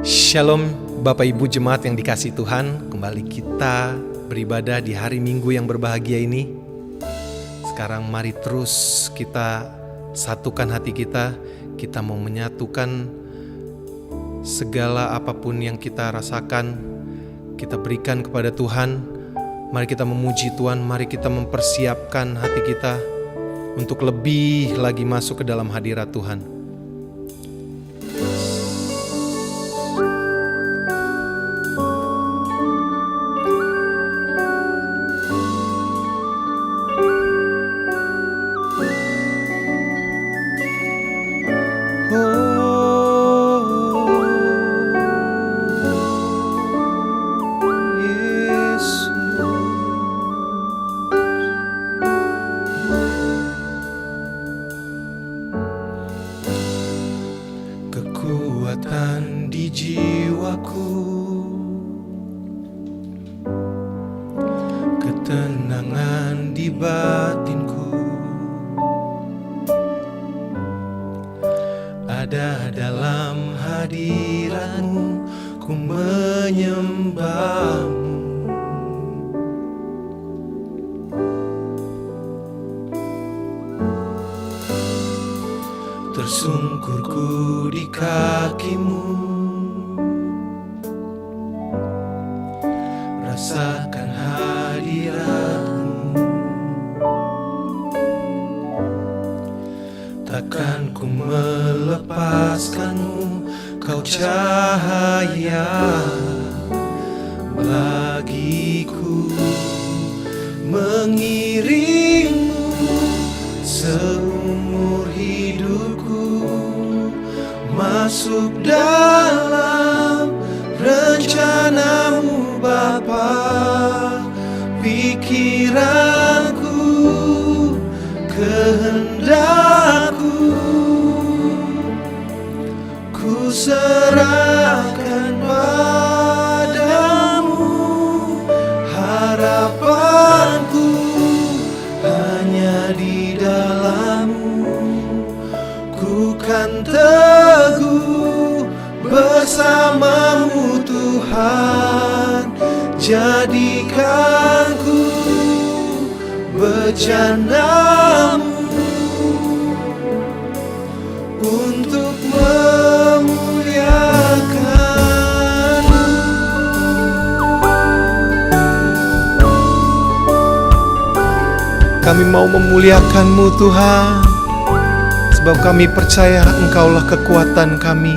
Shalom Bapak Ibu Jemaat yang dikasihi Tuhan. Kembali kita beribadah di hari Minggu yang berbahagia ini. Sekarang mari terus kita satukan hati kita. Kita mau menyatukan segala apapun yang kita rasakan, kita berikan kepada Tuhan. Mari kita memuji Tuhan, mari kita mempersiapkan hati kita untuk lebih lagi masuk ke dalam hadirat Tuhan. Kekuatan di jiwaku, ketenangan di batinku, ada dalam hadirat-Mu, ku menyembah-Mu. Tersungkurku di kaki-Mu, rasakan hadirat-Mu. Takkan ku melepaskan-Mu, Kau cahaya bagiku, mengiring-Mu seumur hidupku, masuk dalam rencana-Mu Bapa. Pikiranku, kehendakku, ku serahkan padamu. Harapanku hanya di dalam-Mu, ku kan teguh bersama-Mu Tuhan. Jadikan ku bejana-Mu untuk memuliakan-Mu. Kami mau memuliakan-Mu Tuhan, sebab kami percaya Engkaulah kekuatan kami.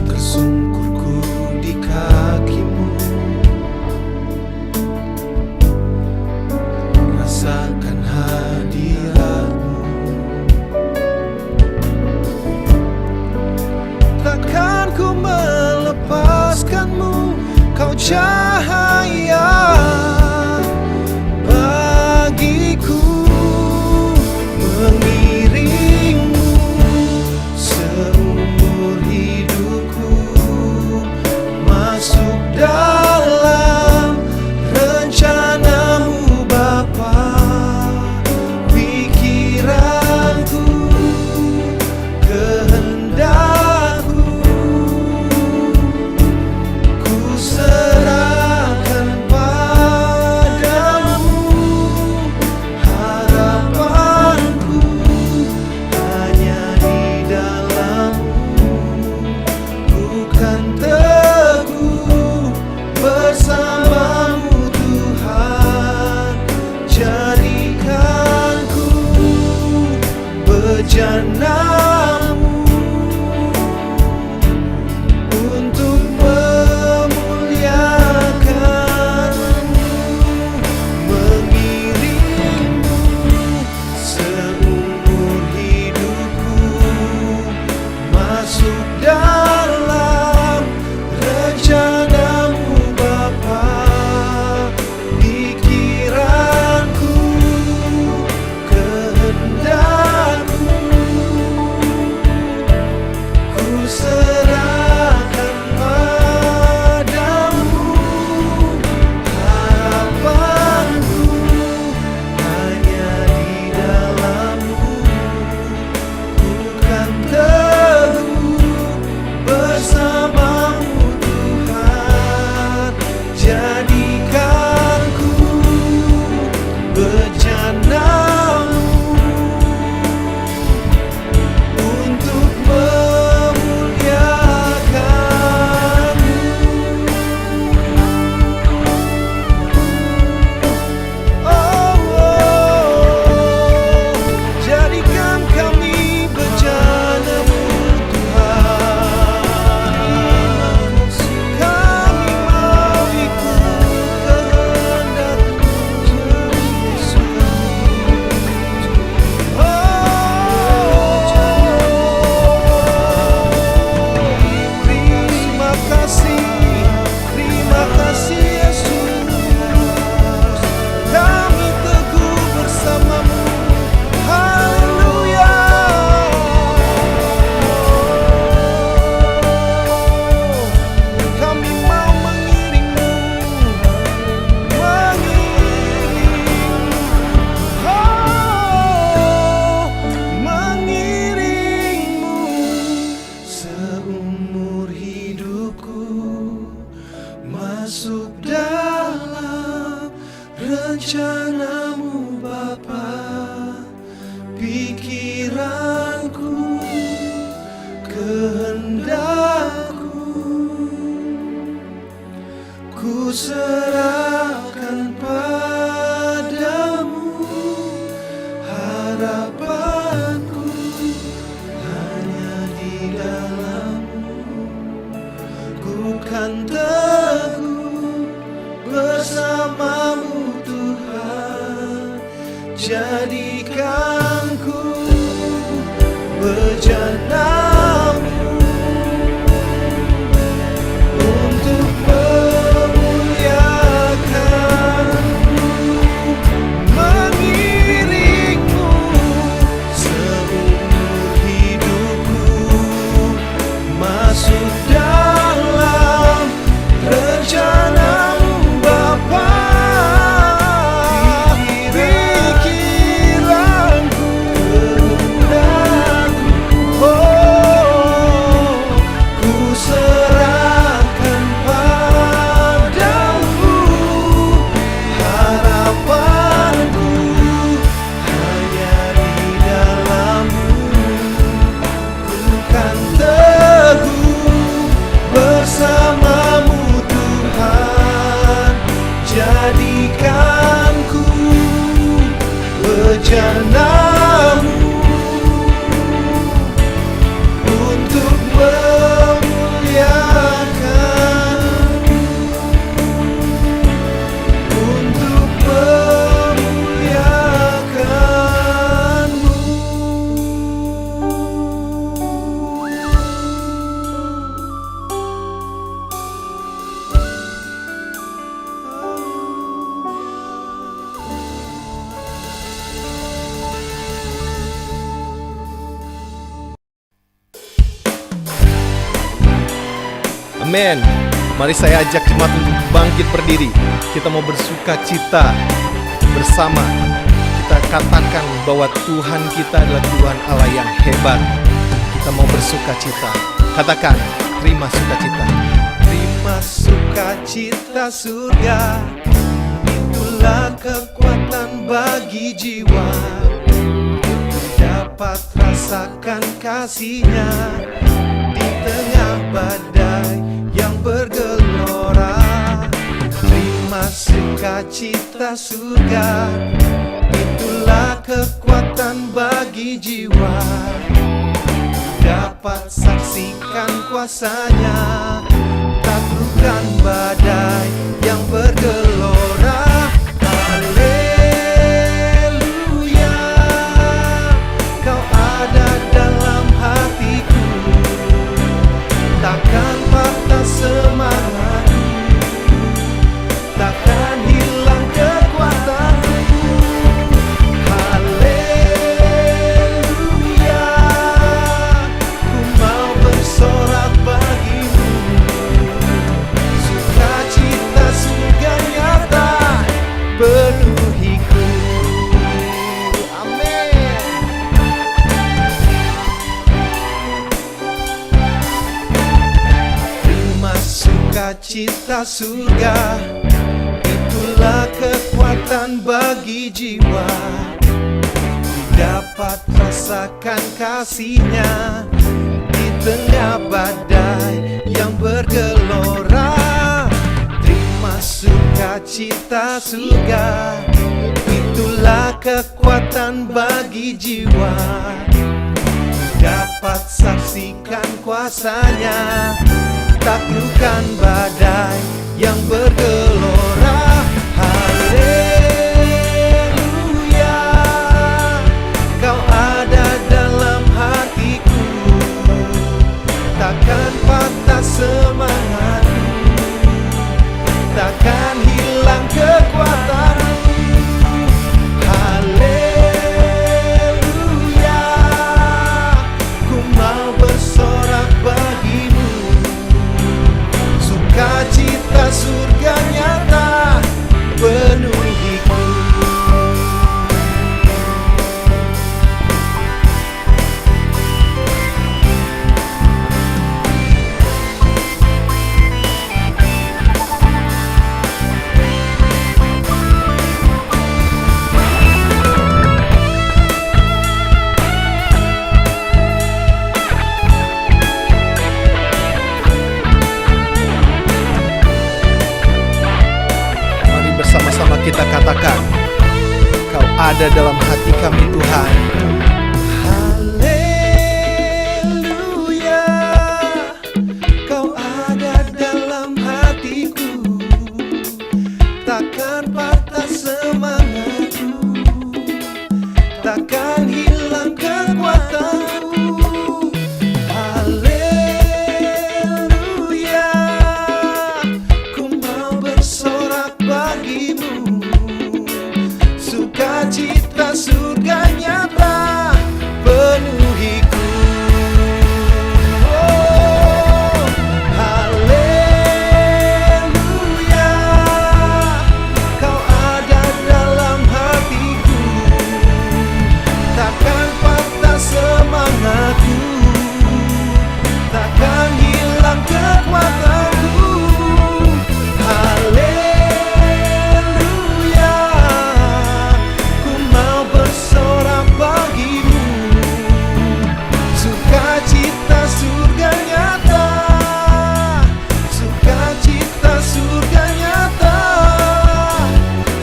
Tersungkurku di kaki-Mu, rasakan hadirat-Mu. Takkan ku melepaskan-Mu, Kau cahaya bagiku, mengiring-Mu seumur hidupku, masuk dalam rencana-Mu Bapa. Pikiranku, kehendakku, ku serahkan kehendakku, ku serahkan padamu. Harapanku hanya di dalam-Mu. Ku kan teguh bersama-Mu Tuhan. Jadikan ku bejana-Mu untuk memuliakan-Mu, mengiring-Mu seumur hidupku, masuk dalam rencana-Mu Bapa. Pikiranku, kehendakku, ku serahkan padamu. Harapanku hanya di dalam-Mu. Ku kan teguh bersama-Mu Tuhan. Jadikan ku bejana-Mu untuk memuliakan, untuk memuliakan-Mu. Amin. Mari saya ajak jemaat untuk bangkit berdiri. Kita mau bersuka cita bersama. Kita katakan bahwa Tuhan kita adalah Tuhan Allah yang hebat. Kita mau bersuka cita. Katakan, terima sukacita. Terima sukacita surga, itulah kekuatan bagi jiwa. Dapat rasakan kasih-Nya di tengah badai yang bergelora. Terima sukacita surga, itulah kekuatan bagi jiwa. Dapat saksikan kuasa-Nya, taklukkan badai yang bergelora. Haleluya, Kau ada dalam hatiku, takkan patah semangatku, takkan hilang kekuatanku. Haleluya, ku mau bersorak bagi-Mu. Sukacita surga nyata penuhiku. Amin. Terima sukacita surga, itulah kekuatan bagi jiwa. Dapat rasakan kasih-Nya di tengah badai yang bergelora. Terima sukacita surga, itulah kekuatan bagi jiwa. Dapat saksikan kuasa-Nya, taklukkan badai yang bergelora. Haleluya, Kau ada dalam hatiku, takkan patah semangatku, takkan hilang kekuatanku. Haleluya, ku mau bersorak bagi-Mu. Sukacita surga nyata penuhiku. ada dalam hati kami Tuhan. Haleluya, Kau ada dalam hatiku, takkan patah semangatku, takkan hilang kekuatanku. Haleluya, ku mau bersorak bagimu, sukacita surga nyata penuhiku. Oh, haleluya, Kau ada dalam hatiku, takkan patah semangatku, takkan hilang kekuatanku. Haleluya, ku mau bersorak bagimu, sukacita surga nyata, sukacita surga nyata,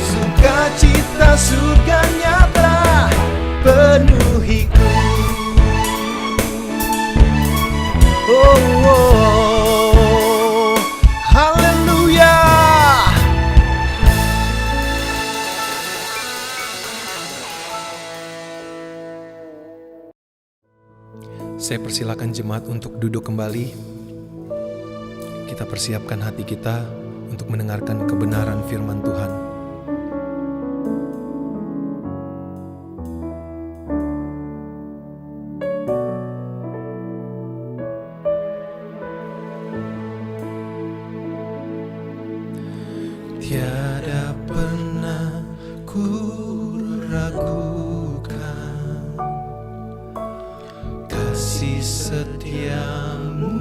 sukacita surga nyata penuhiku. Oh, oh, haleluya. Saya persilakan jemaat untuk duduk kembali. Kita persiapkan hati kita untuk mendengarkan kebenaran firman Tuhan. Tiada pernah ku ragukan kasih setiamu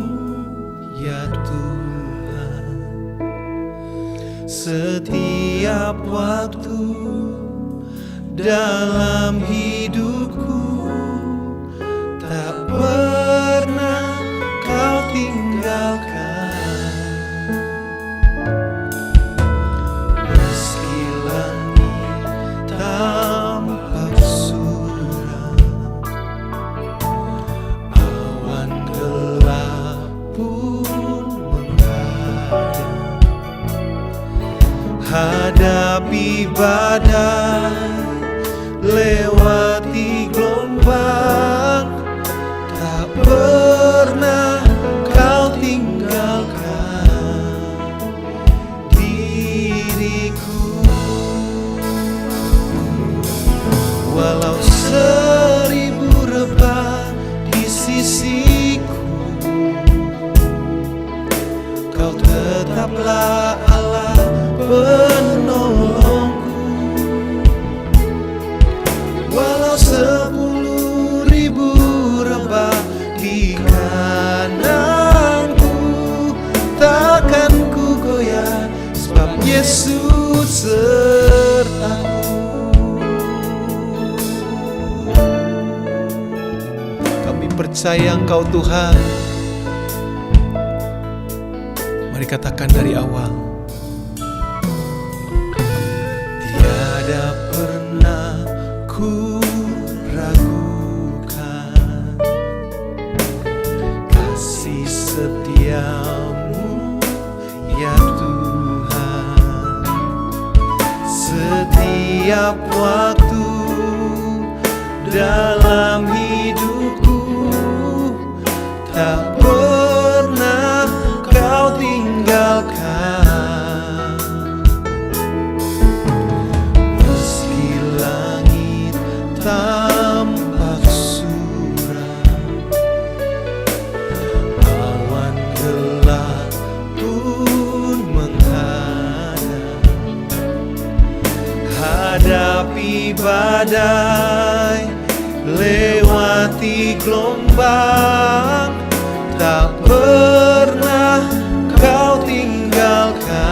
ya Tuhan. Setiap waktu dalam hidupku, tak pernah Kau tinggalkan. Meski langit tampak suram, awan gelap pun menghadang, hadapi badai, lewati gelombang, tak pernah Kau tinggalkan diriku. Walau 1000 rebah di sisiku, Kau tetaplah Allah penolongku. Walau 10.000 rebah di kananku, takkan ku goyah, sebab Yesus sertaku. Kami percaya Engkau Tuhan. Mari katakan dari awal. Tiada pernah ku ragukan kasih setiamu ya Tuhan. Setiap waktu dalam hidupku, tak pernah Kau tinggalkan. Meski langit tampak suram, awan gelap pun menghadang, hadapi badai, lewati gelombang, tak pernah Kau tinggalkan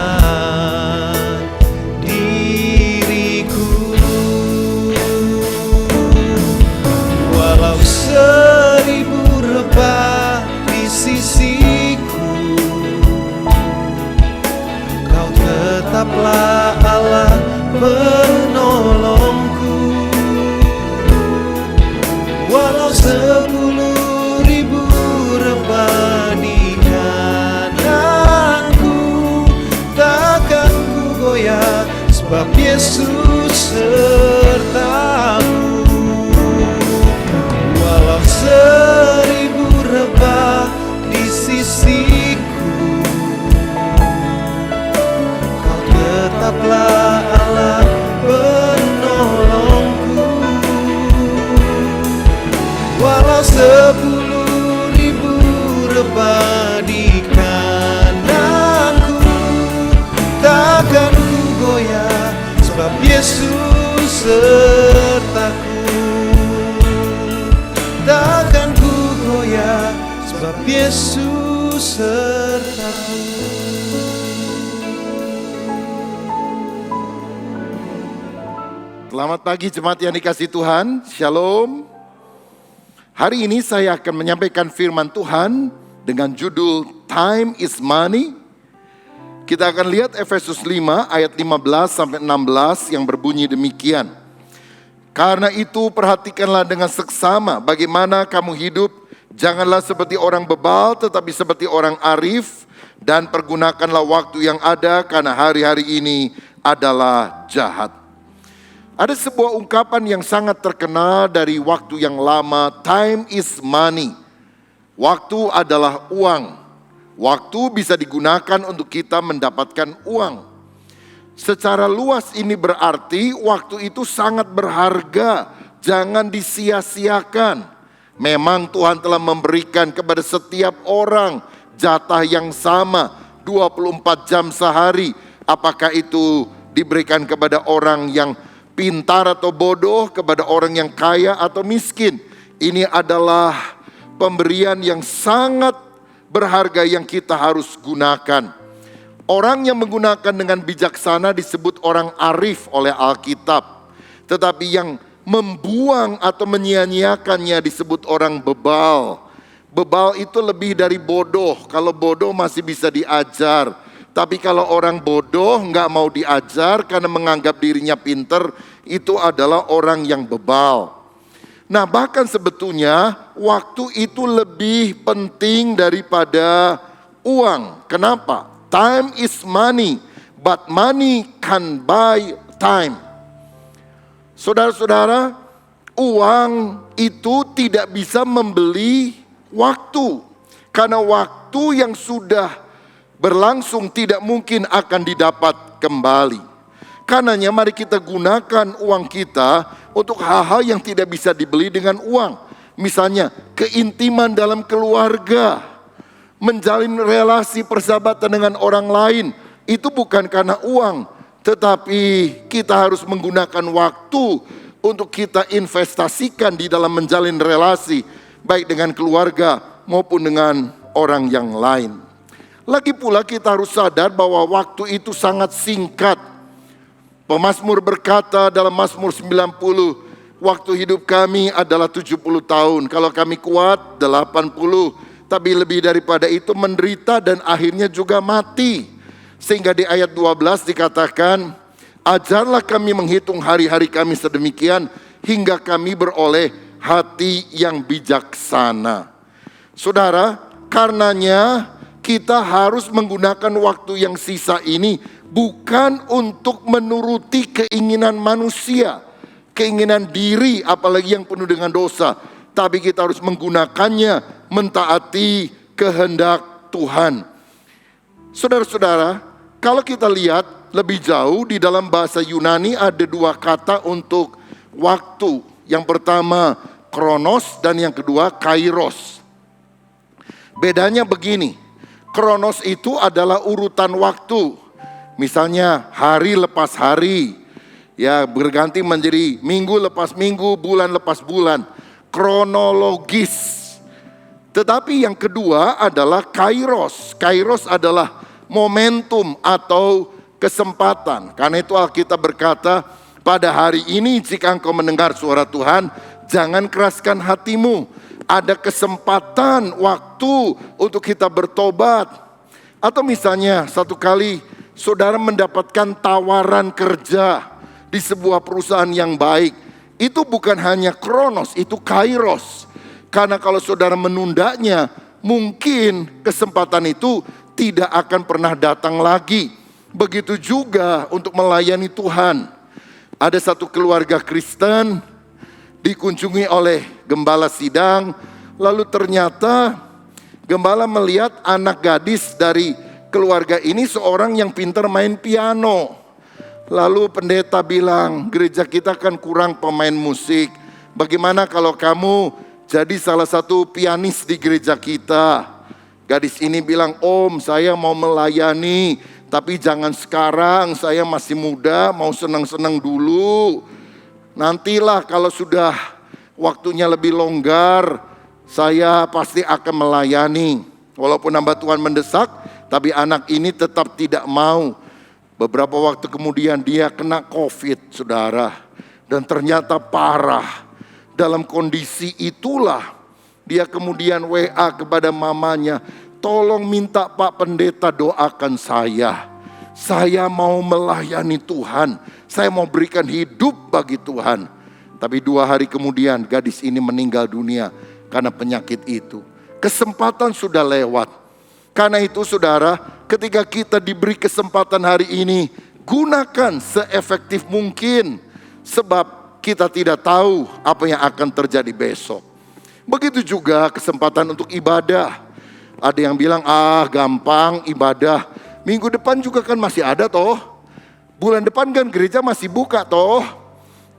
diriku. Walau 1000 rebah di sisiku, Kau tetaplah Allah penolongku. Yesus sertaku. Walau 1000 rebah di sisiku, Kau tetaplah Allah penolongku. Walau 10.000 rebah di kananku, takkan ku goyah, sebab Yesus sertaku. Takkan ku goyah, sebab Yesus sertaku. Selamat pagi jemaat yang dikasihi Tuhan, Shalom. Hari ini saya akan menyampaikan firman Tuhan dengan judul Time is Money. Kita akan lihat Efesus 5 ayat 15 sampai 16 yang berbunyi demikian. Karena itu perhatikanlah dengan seksama bagaimana kamu hidup. Janganlah seperti orang bebal tetapi seperti orang arif. Dan pergunakanlah waktu yang ada karena hari-hari ini adalah jahat. Ada sebuah ungkapan yang sangat terkenal dari waktu yang lama, time is money. Waktu adalah uang. Waktu bisa digunakan untuk kita mendapatkan uang. Secara luas ini berarti waktu itu sangat berharga, jangan disia-siakan. Memang Tuhan telah memberikan kepada setiap orang jatah yang sama, 24 jam sehari. Apakah itu diberikan kepada orang yang pintar atau bodoh, kepada orang yang kaya atau miskin. Ini adalah pemberian yang sangat berharga yang kita harus gunakan. Orang yang menggunakan dengan bijaksana disebut orang arif oleh Alkitab. Tetapi yang membuang atau menyia-nyiakannya disebut orang bebal. Bebal itu lebih dari bodoh. Kalau bodoh masih bisa diajar. Tapi kalau orang bodoh nggak mau diajar karena menganggap dirinya pinter, itu adalah orang yang bebal. Nah bahkan sebetulnya waktu itu lebih penting daripada uang. Kenapa? Time is money, but money can buy time. Saudara-saudara, uang itu tidak bisa membeli waktu. Karena waktu yang sudah berlangsung tidak mungkin akan didapat kembali. Karenanya mari kita gunakan uang kita untuk hal-hal yang tidak bisa dibeli dengan uang. Misalnya keintiman dalam keluarga, menjalin relasi persahabatan dengan orang lain. Itu bukan karena uang, tetapi kita harus menggunakan waktu untuk kita investasikan di dalam menjalin relasi, baik dengan keluarga maupun dengan orang yang lain. Lagi pula kita harus sadar bahwa waktu itu sangat singkat. Pemazmur berkata dalam Mazmur 90, waktu hidup kami adalah 70 tahun. Kalau kami kuat 80, tapi lebih daripada itu menderita dan akhirnya juga mati. Sehingga di ayat 12 dikatakan, ajarlah kami menghitung hari-hari kami sedemikian hingga kami beroleh hati yang bijaksana. Saudara, karenanya kita harus menggunakan waktu yang sisa ini bukan untuk menuruti keinginan manusia, keinginan diri apalagi yang penuh dengan dosa. Tapi kita harus menggunakannya mentaati kehendak Tuhan. Saudara-saudara, kalau kita lihat lebih jauh di dalam bahasa Yunani ada dua kata untuk waktu. Yang pertama kronos dan yang kedua kairos. Bedanya begini. Kronos itu adalah urutan waktu. Misalnya hari lepas hari. Ya berganti menjadi minggu lepas minggu, bulan lepas bulan. Kronologis. Tetapi yang kedua adalah kairos. Kairos adalah momentum atau kesempatan. Karena itu Alkitab berkata, pada hari ini jika engkau mendengar suara Tuhan, jangan keraskan hatimu. Ada kesempatan waktu untuk kita bertobat. Atau misalnya satu kali saudara mendapatkan tawaran kerja di sebuah perusahaan yang baik. Itu bukan hanya kronos, itu kairos. Karena kalau saudara menundanya, mungkin kesempatan itu tidak akan pernah datang lagi. Begitu juga untuk melayani Tuhan. Ada satu keluarga Kristen dikunjungi oleh gembala sidang, lalu ternyata gembala melihat anak gadis dari keluarga ini seorang yang pintar main piano. Lalu pendeta bilang, gereja kita kan kurang pemain musik. Bagaimana kalau kamu jadi salah satu pianis di gereja kita? Gadis ini bilang, Om saya mau melayani, tapi jangan sekarang, saya masih muda, mau senang-senang dulu. Nantilah kalau sudah waktunya lebih longgar, saya pasti akan melayani. Walaupun hamba Tuhan mendesak, tapi anak ini tetap tidak mau. Beberapa waktu kemudian dia kena COVID, saudara. Dan ternyata parah. Dalam kondisi itulah dia kemudian WA kepada mamanya. Tolong minta Pak Pendeta doakan saya. Saya mau melayani Tuhan. Saya mau berikan hidup bagi Tuhan. Tapi 2 hari kemudian gadis ini meninggal dunia karena penyakit itu. Kesempatan sudah lewat. Karena itu saudara, ketika kita diberi kesempatan hari ini, gunakan seefektif mungkin. Sebab kita tidak tahu apa yang akan terjadi besok. Begitu juga kesempatan untuk ibadah. Ada yang bilang, gampang ibadah. Minggu depan juga kan masih ada toh. Bulan depan kan gereja masih buka toh.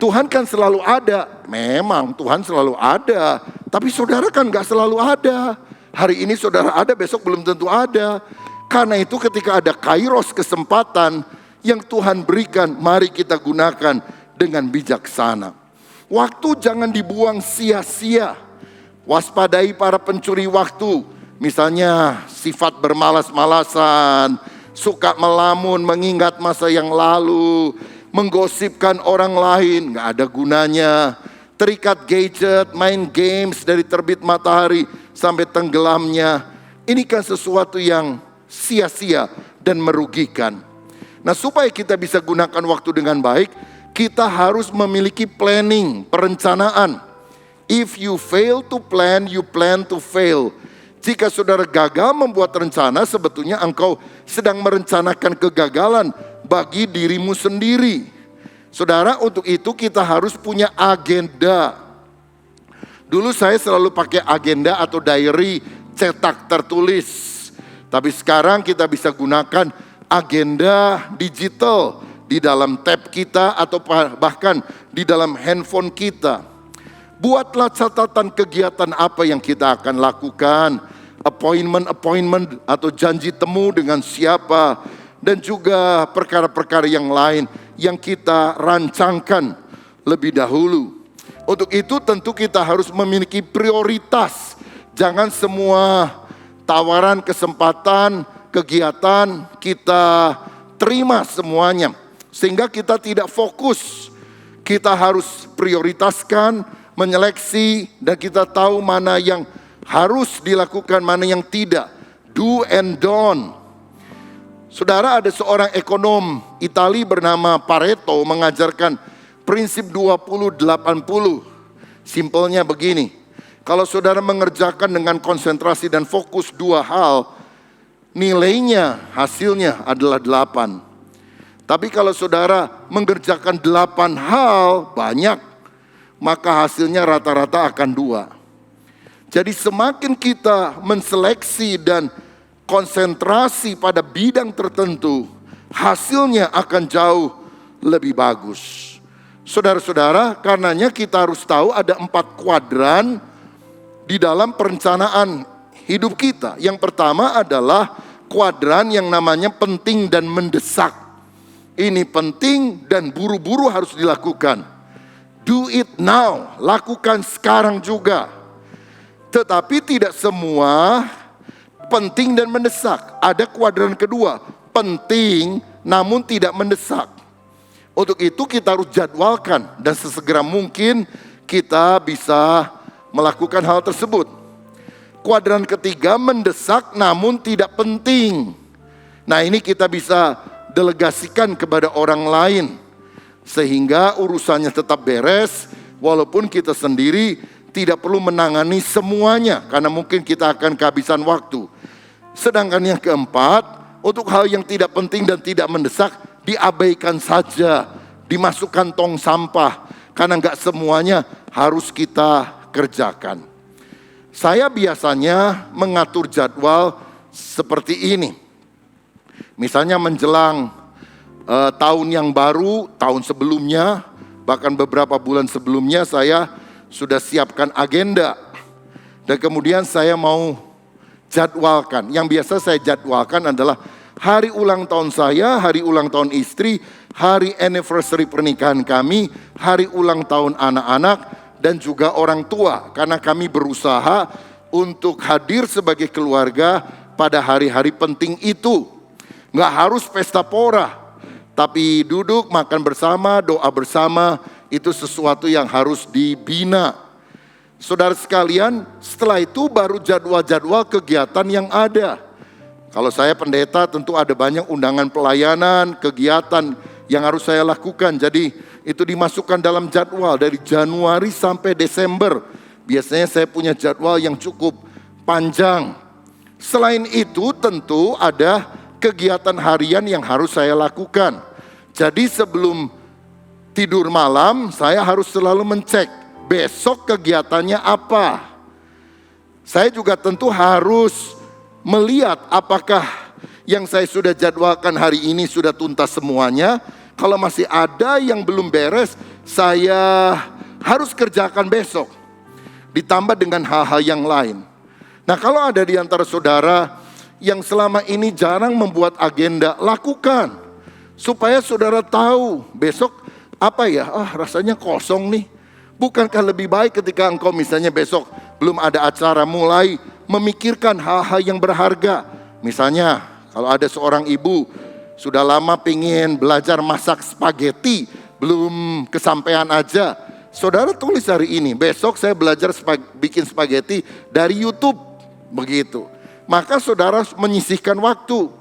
Tuhan kan selalu ada. Memang Tuhan selalu ada. Tapi saudara kan gak selalu ada. Hari ini saudara ada, besok belum tentu ada. Karena itu ketika ada kairos kesempatan yang Tuhan berikan, mari kita gunakan dengan bijaksana. Waktu jangan dibuang sia-sia. Waspadai para pencuri waktu. Misalnya sifat bermalas-malasan, suka melamun, mengingat masa yang lalu, menggosipkan orang lain, gak ada gunanya. Terikat gadget, main games dari terbit matahari sampai tenggelamnya. Ini kan sesuatu yang sia-sia dan merugikan. Nah, supaya kita bisa gunakan waktu dengan baik, kita harus memiliki planning, perencanaan. If you fail to plan, you plan to fail. Jika saudara gagal membuat rencana, sebetulnya engkau sedang merencanakan kegagalan bagi dirimu sendiri. Saudara, untuk itu kita harus punya agenda. Dulu saya selalu pakai agenda atau diary cetak tertulis. Tapi sekarang kita bisa gunakan agenda digital di dalam tab kita atau bahkan di dalam handphone kita. Buatlah catatan kegiatan apa yang kita akan lakukan, appointment atau janji temu dengan siapa, dan juga perkara-perkara yang lain yang kita rancangkan lebih dahulu. Untuk itu tentu kita harus memiliki prioritas. Jangan semua tawaran, kesempatan, kegiatan kita terima semuanya. Sehingga kita tidak fokus. Kita harus prioritaskan, menyeleksi, dan kita tahu mana yang harus dilakukan, mana yang tidak. Do and don't. Saudara, ada seorang ekonom Itali bernama Pareto mengajarkan prinsip 20-80. Simpelnya begini. Kalau saudara mengerjakan dengan konsentrasi dan fokus 2 hal, nilainya, hasilnya adalah 8. Tapi kalau saudara mengerjakan 8 hal banyak, maka hasilnya rata-rata akan 2. Jadi semakin kita menseleksi dan konsentrasi pada bidang tertentu, hasilnya akan jauh lebih bagus. Saudara-saudara, karenanya kita harus tahu ada 4 kuadran di dalam perencanaan hidup kita. Yang pertama adalah kuadran yang namanya penting dan mendesak. Ini penting dan buru-buru harus dilakukan. Do it now, lakukan sekarang juga. Tetapi tidak semua penting dan mendesak. Ada kuadran kedua, penting namun tidak mendesak. Untuk itu kita harus jadwalkan dan sesegera mungkin kita bisa melakukan hal tersebut. Kuadran ketiga, mendesak namun tidak penting. Nah, ini kita bisa delegasikan kepada orang lain sehingga urusannya tetap beres walaupun kita sendiri tidak perlu menangani semuanya karena mungkin kita akan kehabisan waktu. Sedangkan yang keempat, untuk hal yang tidak penting dan tidak mendesak diabaikan saja. dimasukkan tong sampah, karena nggak semuanya harus kita kerjakan. Saya biasanya mengatur jadwal seperti ini. Misalnya menjelang tahun yang baru, tahun sebelumnya, bahkan beberapa bulan sebelumnya saya sudah siapkan agenda. Dan kemudian saya mau jadwalkan. Yang biasa saya jadwalkan adalah hari ulang tahun saya, hari ulang tahun istri, hari anniversary pernikahan kami, hari ulang tahun anak-anak, dan juga orang tua. Karena kami berusaha untuk hadir sebagai keluarga pada hari-hari penting itu. Nggak harus pesta pora. Tapi duduk, makan bersama, doa bersama, itu sesuatu yang harus dibina. Saudara sekalian, setelah itu baru jadwal-jadwal kegiatan yang ada. Kalau saya pendeta tentu ada banyak undangan pelayanan, kegiatan yang harus saya lakukan. Jadi itu dimasukkan dalam jadwal dari Januari sampai Desember. Biasanya saya punya jadwal yang cukup panjang. Selain itu tentu ada kegiatan harian yang harus saya lakukan. Jadi sebelum tidur malam saya harus selalu mencek besok kegiatannya apa. Saya juga tentu harus melihat apakah yang saya sudah jadwalkan hari ini sudah tuntas semuanya. Kalau masih ada yang belum beres, saya harus kerjakan besok. Ditambah dengan hal-hal yang lain. Nah, kalau ada di antara saudara yang selama ini jarang membuat agenda, lakukan. Supaya saudara tahu besok apa ya, rasanya kosong nih. Bukankah lebih baik ketika engkau misalnya besok belum ada acara, mulai memikirkan hal-hal yang berharga. Misalnya kalau ada seorang ibu sudah lama pengen belajar masak spaghetti, belum kesampaian aja. Saudara tulis hari ini, besok saya belajar bikin spaghetti dari YouTube. Begitu. Maka saudara menyisihkan waktu.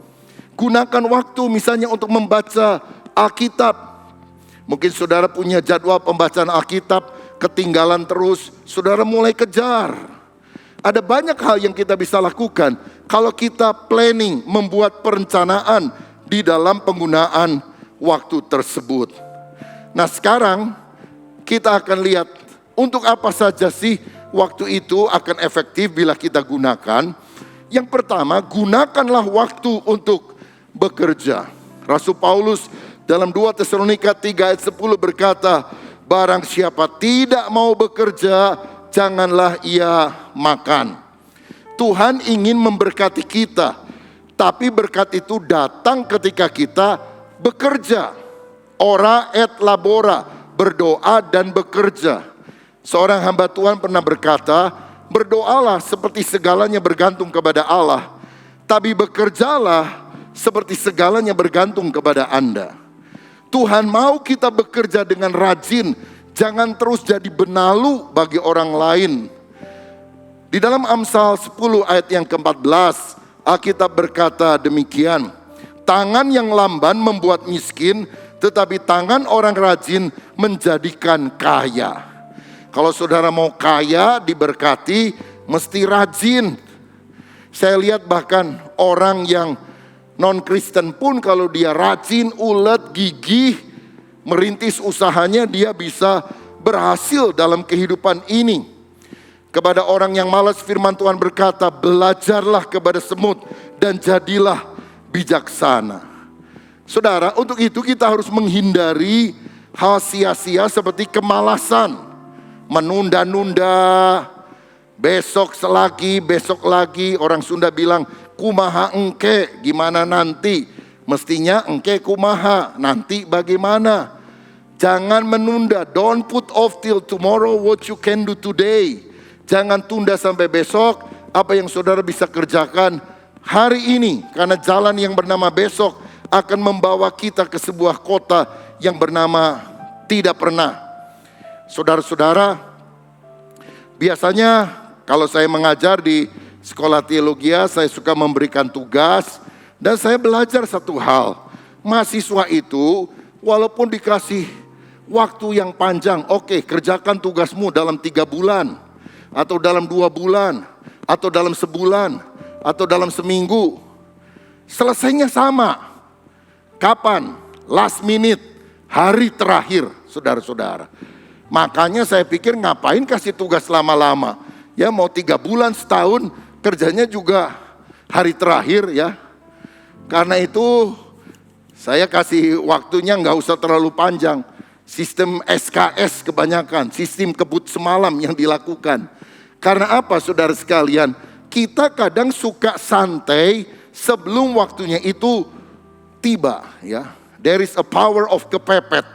Gunakan waktu misalnya untuk membaca Alkitab. Mungkin saudara punya jadwal pembacaan Alkitab, ketinggalan terus, saudara mulai kejar. Ada banyak hal yang kita bisa lakukan kalau kita planning, membuat perencanaan di dalam penggunaan waktu tersebut. Nah, sekarang kita akan lihat untuk apa saja sih waktu itu akan efektif bila kita gunakan. Yang pertama, gunakanlah waktu untuk bekerja. Rasul Paulus dalam 2 Tesalonika 3 ayat 10 berkata, barang siapa tidak mau bekerja, janganlah ia makan. Tuhan ingin memberkati kita, tapi berkat itu datang ketika kita bekerja. Ora et labora, berdoa dan bekerja. Seorang hamba Tuhan pernah berkata, berdoalah seperti segalanya bergantung kepada Allah, tapi bekerjalah seperti segalanya bergantung kepada Anda. Tuhan mau kita bekerja dengan rajin, jangan terus jadi benalu bagi orang lain. Di dalam Amsal 10 ayat yang ke-14, Alkitab berkata demikian, tangan yang lamban membuat miskin, tetapi tangan orang rajin menjadikan kaya. Kalau saudara mau kaya, diberkati, mesti rajin. Saya lihat bahkan orang yang non-Kristen pun kalau dia rajin, ulet, gigih, merintis usahanya, dia bisa berhasil dalam kehidupan ini. Kepada orang yang malas firman Tuhan berkata, belajarlah kepada semut dan jadilah bijaksana. Saudara, untuk itu kita harus menghindari hal sia-sia seperti kemalasan, menunda-nunda, besok lagi, orang Sunda bilang, kumaha engke, gimana nanti? Mestinya engke kumaha, nanti bagaimana? Jangan menunda, don't put off till tomorrow what you can do today. Jangan tunda sampai besok apa yang saudara bisa kerjakan hari ini. Karena jalan yang bernama besok akan membawa kita ke sebuah kota yang bernama tidak pernah. Saudara-saudara, biasanya kalau saya mengajar di sekolah teologi, saya suka memberikan tugas dan saya belajar satu hal. Mahasiswa itu walaupun dikasih waktu yang panjang, oke, kerjakan tugasmu dalam 3 bulan, atau dalam 2 bulan, atau dalam sebulan, atau dalam seminggu. Selesainya sama. Kapan? Last minute. hari terakhir, saudara-saudara. Makanya saya pikir ngapain kasih tugas lama-lama. Ya mau 3 bulan, setahun, kerjanya juga hari terakhir ya. Karena itu saya kasih waktunya nggak usah terlalu panjang. Sistem SKS kebanyakan, sistem kebut semalam yang dilakukan. Karena apa saudara sekalian? Kita kadang suka santai sebelum waktunya itu tiba ya. There is a power of kepepet.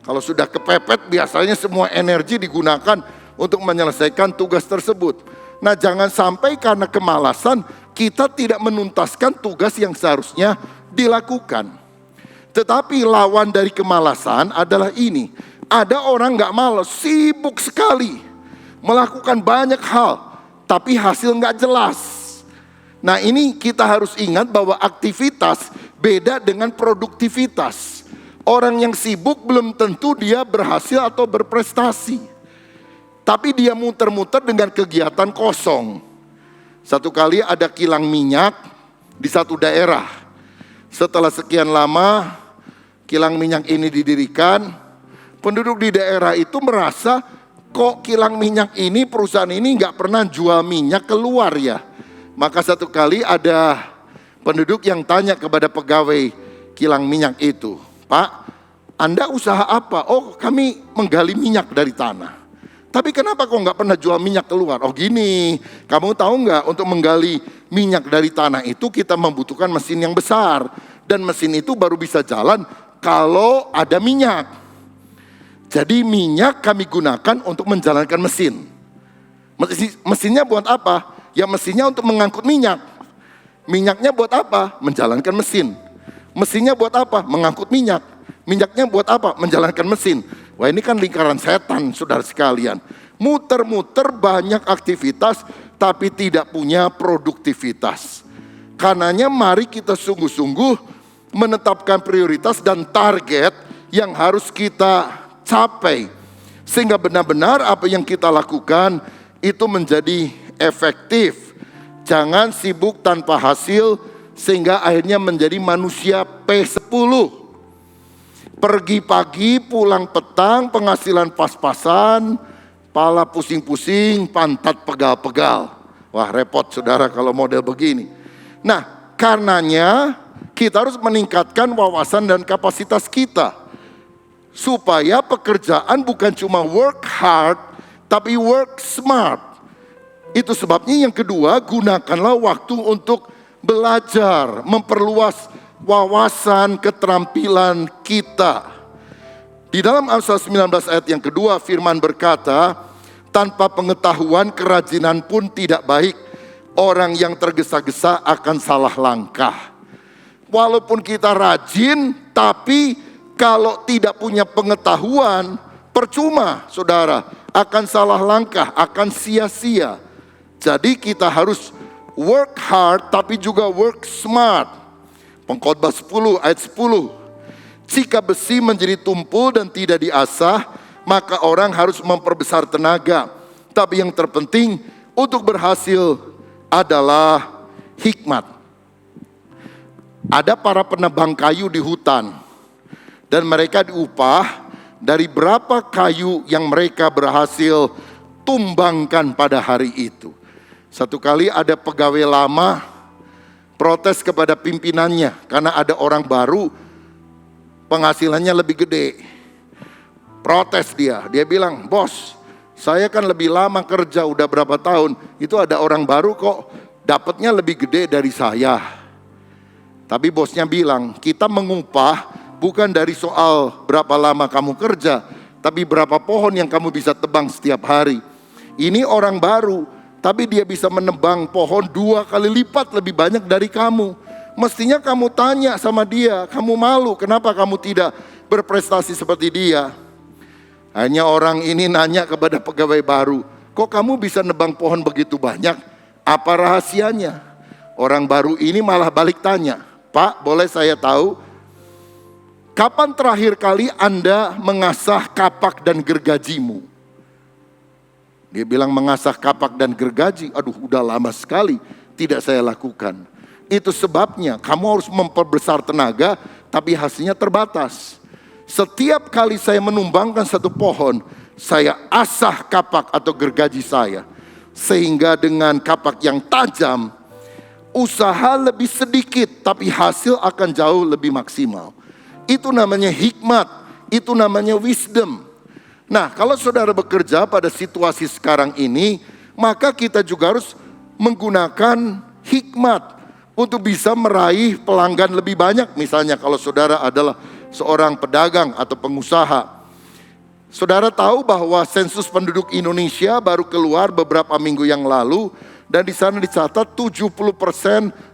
Kalau sudah kepepet biasanya semua energi digunakan untuk menyelesaikan tugas tersebut. Nah jangan sampai karena kemalasan kita tidak menuntaskan tugas yang seharusnya dilakukan. Tetapi lawan dari kemalasan adalah ini. Ada orang gak malas, sibuk sekali. Melakukan banyak hal, tapi hasil gak jelas. Nah ini kita harus ingat bahwa aktivitas beda dengan produktivitas. Orang yang sibuk belum tentu dia berhasil atau berprestasi. Tapi dia muter-muter dengan kegiatan kosong. Satu kali ada kilang minyak di satu daerah. Setelah sekian lama kilang minyak ini didirikan, penduduk di daerah itu merasa kok kilang minyak ini, perusahaan ini nggak pernah jual minyak keluar ya. Maka satu kali ada penduduk yang tanya kepada pegawai kilang minyak itu, Pak, Anda usaha apa? Oh kami menggali minyak dari tanah. Tapi kenapa kok nggak pernah jual minyak keluar? Oh gini, kamu tahu nggak untuk menggali minyak dari tanah itu kita membutuhkan mesin yang besar. Dan mesin itu baru bisa jalan kalau ada minyak. Jadi minyak kami gunakan untuk menjalankan mesin. Mesinnya buat apa? Ya mesinnya untuk mengangkut minyak. Minyaknya buat apa? Menjalankan mesin. Mesinnya buat apa? Mengangkut minyak. Minyaknya buat apa? Menjalankan mesin. Wah ini kan lingkaran setan saudara sekalian. Muter-muter banyak aktivitas tapi tidak punya produktivitas. Karenanya mari kita sungguh-sungguh menetapkan prioritas dan target yang harus kita capai. Sehingga benar-benar apa yang kita lakukan itu menjadi efektif. Jangan sibuk tanpa hasil sehingga akhirnya menjadi manusia P10. Pergi pagi, pulang petang, penghasilan pas-pasan, pala pusing-pusing, pantat pegal-pegal. Wah repot saudara kalau model begini. Nah karenanya kita harus meningkatkan wawasan dan kapasitas kita. Supaya pekerjaan bukan cuma work hard, tapi work smart. Itu sebabnya yang kedua, gunakanlah waktu untuk belajar, memperluas wawasan, keterampilan kita. Di dalam Amsal 19 ayat yang kedua firman berkata, tanpa pengetahuan kerajinan pun tidak baik. Orang yang tergesa-gesa akan salah langkah. Walaupun kita rajin, tapi kalau tidak punya pengetahuan, percuma saudara, akan salah langkah, akan sia-sia. Jadi kita harus work hard tapi juga work smart. Pengkhotbah 10 ayat 10. Jika besi menjadi tumpul dan tidak diasah, maka orang harus memperbesar tenaga. Tapi yang terpenting untuk berhasil adalah hikmat. Ada para penebang kayu di hutan. Dan mereka diupah dari berapa kayu yang mereka berhasil tumbangkan pada hari itu. Satu kali ada pegawai lama protes kepada pimpinannya karena ada orang baru penghasilannya lebih gede. Protes dia bilang, bos saya kan lebih lama kerja udah berapa tahun, itu ada orang baru kok dapatnya lebih gede dari saya. Tapi bosnya bilang, kita mengupah bukan dari soal berapa lama kamu kerja, tapi berapa pohon yang kamu bisa tebang setiap hari. Ini orang baru, tapi dia bisa menebang pohon 2 kali lipat lebih banyak dari kamu. Mestinya kamu tanya sama dia, kamu malu kenapa kamu tidak berprestasi seperti dia. Hanya orang ini nanya kepada pegawai baru, kok kamu bisa nebang pohon begitu banyak? Apa rahasianya? Orang baru ini malah balik tanya, Pak boleh saya tahu, kapan terakhir kali Anda mengasah kapak dan gergajimu? Dia bilang mengasah kapak dan gergaji, aduh udah lama sekali tidak saya lakukan. Itu sebabnya kamu harus memperbesar tenaga tapi hasilnya terbatas. Setiap kali saya menumbangkan satu pohon, saya asah kapak atau gergaji saya. Sehingga dengan kapak yang tajam, usaha lebih sedikit tapi hasil akan jauh lebih maksimal. Itu namanya hikmat, itu namanya wisdom. Nah, kalau saudara bekerja pada situasi sekarang ini, maka kita juga harus menggunakan hikmat untuk bisa meraih pelanggan lebih banyak. Misalnya kalau saudara adalah seorang pedagang atau pengusaha. Saudara tahu bahwa sensus penduduk Indonesia baru keluar beberapa minggu yang lalu. Dan di sana dicatat 70%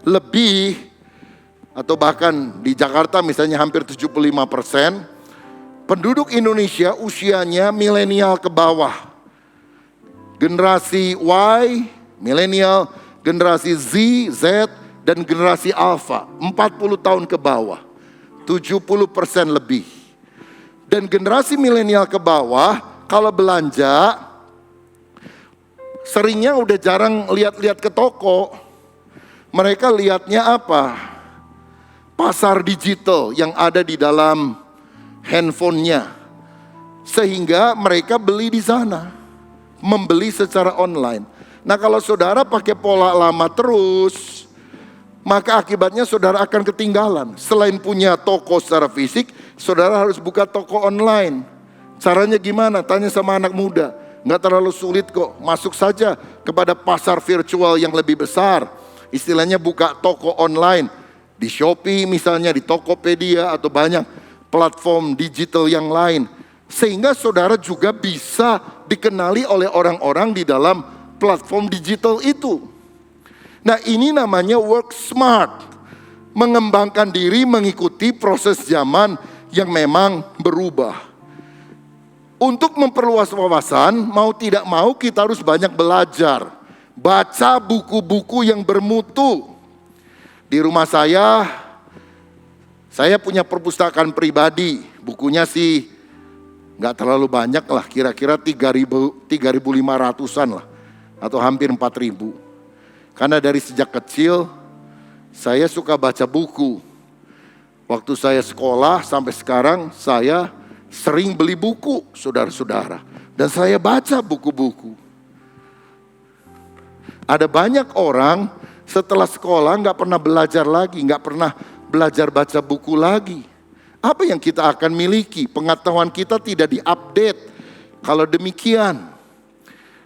lebih, atau bahkan di Jakarta misalnya hampir 75%. Penduduk Indonesia usianya milenial ke bawah. Generasi Y, milenial, generasi Z, dan generasi Alpha, 40 tahun ke bawah. 70% lebih. Dan generasi milenial ke bawah, kalau belanja, seringnya udah jarang lihat-lihat ke toko. Mereka lihatnya apa? Pasar digital yang ada di dalam handphonenya, sehingga mereka beli di sana, membeli secara online. Nah, kalau saudara pakai pola lama terus, maka akibatnya saudara akan ketinggalan. Selain punya toko secara fisik, saudara harus buka toko online. Caranya gimana? Tanya sama anak muda. Nggak terlalu sulit kok, masuk saja kepada pasar virtual yang lebih besar. Istilahnya buka toko online di Shopee misalnya, di Tokopedia, atau banyak platform digital yang lain. Sehingga saudara juga bisa dikenali oleh orang-orang di dalam platform digital itu. Nah, ini namanya work smart. Mengembangkan diri mengikuti proses zaman yang memang berubah. Untuk memperluas wawasan, mau tidak mau kita harus banyak belajar. Baca buku-buku yang bermutu. Di rumah saya punya perpustakaan pribadi, bukunya sih nggak terlalu banyak lah, kira-kira 3.500-an lah, atau hampir 4.000. Karena dari sejak kecil, saya suka baca buku. Waktu saya sekolah sampai sekarang, saya sering beli buku, saudara-saudara. Dan saya baca buku-buku. Ada banyak orang setelah sekolah nggak pernah belajar lagi, nggak pernah belajar baca buku lagi. Apa yang kita akan miliki? Pengetahuan kita tidak diupdate. Kalau demikian,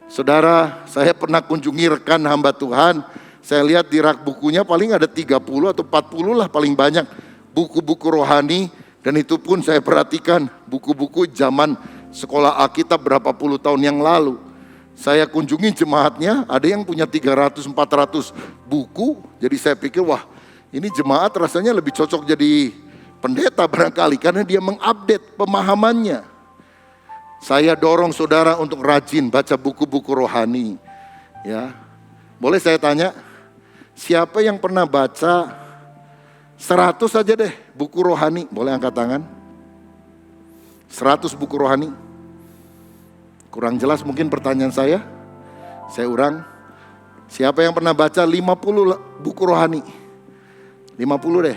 saudara, saya pernah kunjungi rekan hamba Tuhan. Saya lihat di rak bukunya paling ada 30 atau 40 lah paling banyak buku-buku rohani. Dan itu pun saya perhatikan buku-buku zaman sekolah Alkitab berapa puluh tahun yang lalu. Saya kunjungi jemaatnya, ada yang punya 300-400 buku. Jadi saya pikir, wah, ini jemaat rasanya lebih cocok jadi pendeta barangkali karena dia mengupdate pemahamannya. Saya dorong saudara untuk rajin baca buku-buku rohani. Ya, boleh saya tanya, siapa yang pernah baca 100 saja deh buku rohani? Boleh angkat tangan. 100 buku rohani. Kurang jelas mungkin pertanyaan saya. Saya ulang. Siapa yang pernah baca 50 buku rohani? 50 deh.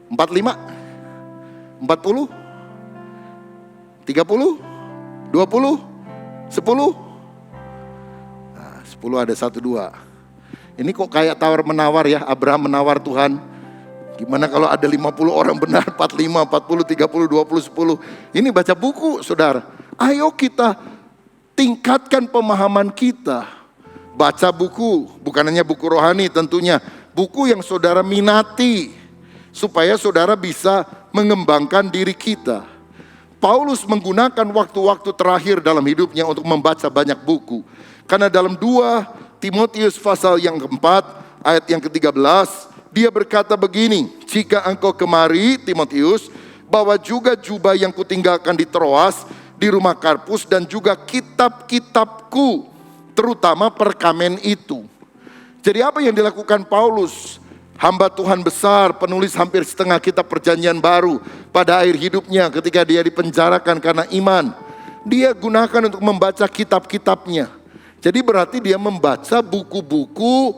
45? 40? 30? 20? 10? Nah, 10 ada 1, 2. Ini kok kayak tawar menawar ya, Abraham menawar Tuhan. Gimana kalau ada 50 orang benar, 45, 40, 30, 20, 10. Ini baca buku, saudara. Ayo kita tingkatkan pemahaman kita. Baca buku, bukan hanya buku rohani tentunya. Buku yang saudara minati, supaya saudara bisa mengembangkan diri kita. Paulus menggunakan waktu-waktu terakhir dalam hidupnya untuk membaca banyak buku. Karena dalam 2 Timotius pasal yang keempat, ayat yang ke-13, dia berkata begini, jika engkau kemari, Timotius, bawa juga jubah yang kutinggalkan di Troas, di rumah Karpus, dan juga kitab-kitabku, terutama perkamen itu. Jadi apa yang dilakukan Paulus? Hamba Tuhan besar, penulis hampir setengah kitab perjanjian baru. Pada akhir hidupnya ketika dia dipenjarakan karena iman, dia gunakan untuk membaca kitab-kitabnya. Jadi berarti dia membaca buku-buku,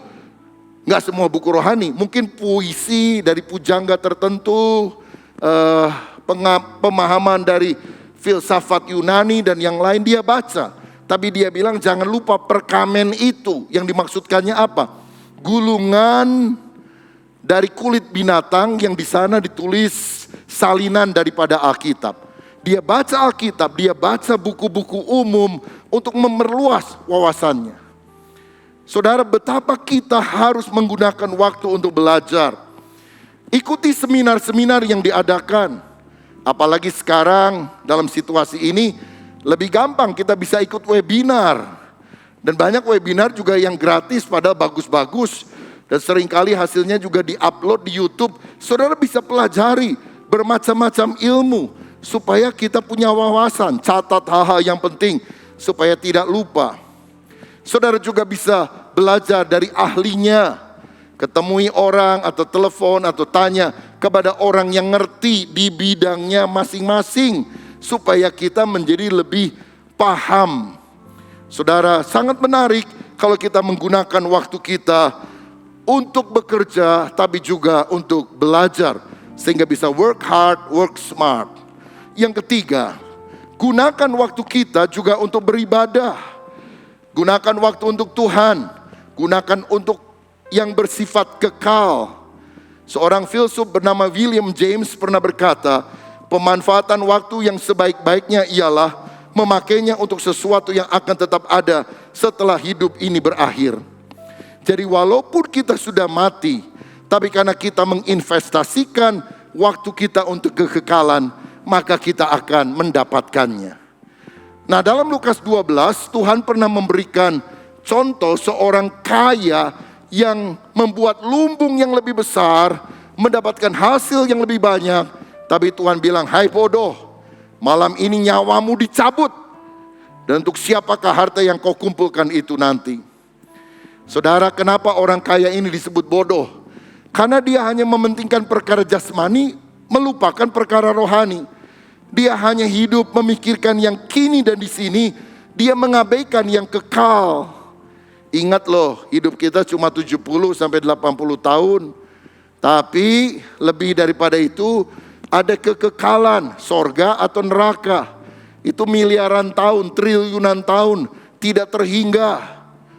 gak semua buku rohani. Mungkin puisi dari pujangga tertentu, pemahaman dari filsafat Yunani dan yang lain dia baca. Tapi dia bilang jangan lupa perkamen itu yang dimaksudkannya apa? Gulungan dari kulit binatang yang di sana ditulis salinan daripada Alkitab. Dia baca Alkitab, dia baca buku-buku umum untuk memperluas wawasannya. Saudara, betapa kita harus menggunakan waktu untuk belajar. Ikuti seminar-seminar yang diadakan. Apalagi sekarang dalam situasi ini lebih gampang kita bisa ikut webinar. Dan banyak webinar juga yang gratis padahal bagus-bagus. Dan seringkali hasilnya juga di-upload di YouTube. Saudara bisa pelajari bermacam-macam ilmu supaya kita punya wawasan. Catat hal-hal yang penting supaya tidak lupa. Saudara juga bisa belajar dari ahlinya. Ketemui orang atau telepon atau tanya kepada orang yang ngerti di bidangnya masing-masing. Supaya kita menjadi lebih paham. Saudara, sangat menarik kalau kita menggunakan waktu kita untuk bekerja tapi juga untuk belajar. Sehingga bisa work hard, work smart. Yang ketiga, gunakan waktu kita juga untuk beribadah. Gunakan waktu untuk Tuhan. Gunakan untuk yang bersifat kekal. Seorang filsuf bernama William James pernah berkata, pemanfaatan waktu yang sebaik-baiknya ialah memakainya untuk sesuatu yang akan tetap ada setelah hidup ini berakhir. Jadi walaupun kita sudah mati, tapi karena kita menginvestasikan waktu kita untuk kekekalan, maka kita akan mendapatkannya. Nah, dalam Lukas 12, Tuhan pernah memberikan contoh seorang kaya yang membuat lumbung yang lebih besar, mendapatkan hasil yang lebih banyak. Tapi Tuhan bilang, hai bodoh, malam ini nyawamu dicabut. Dan untuk siapakah harta yang kau kumpulkan itu nanti? Saudara, kenapa orang kaya ini disebut bodoh? Karena dia hanya mementingkan perkara jasmani, melupakan perkara rohani. Dia hanya hidup memikirkan yang kini dan di sini, dia mengabaikan yang kekal. Ingat loh, hidup kita cuma 70 sampai 80 tahun. Tapi lebih daripada itu, ada kekekalan, sorga atau neraka. Itu miliaran tahun, triliunan tahun, tidak terhingga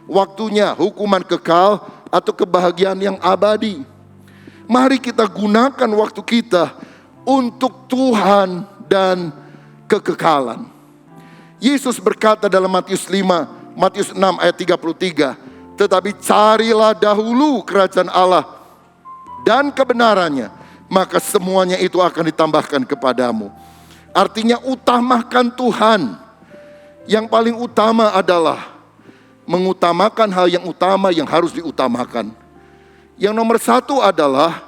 waktunya, hukuman kekal atau kebahagiaan yang abadi. Mari kita gunakan waktu kita untuk Tuhan dan kekekalan. Yesus berkata dalam Matius 6 ayat 33, tetapi carilah dahulu kerajaan Allah dan kebenarannya, maka semuanya itu akan ditambahkan kepadamu. Artinya utamakan Tuhan. Yang paling utama adalah mengutamakan hal yang utama yang harus diutamakan. Yang nomor satu adalah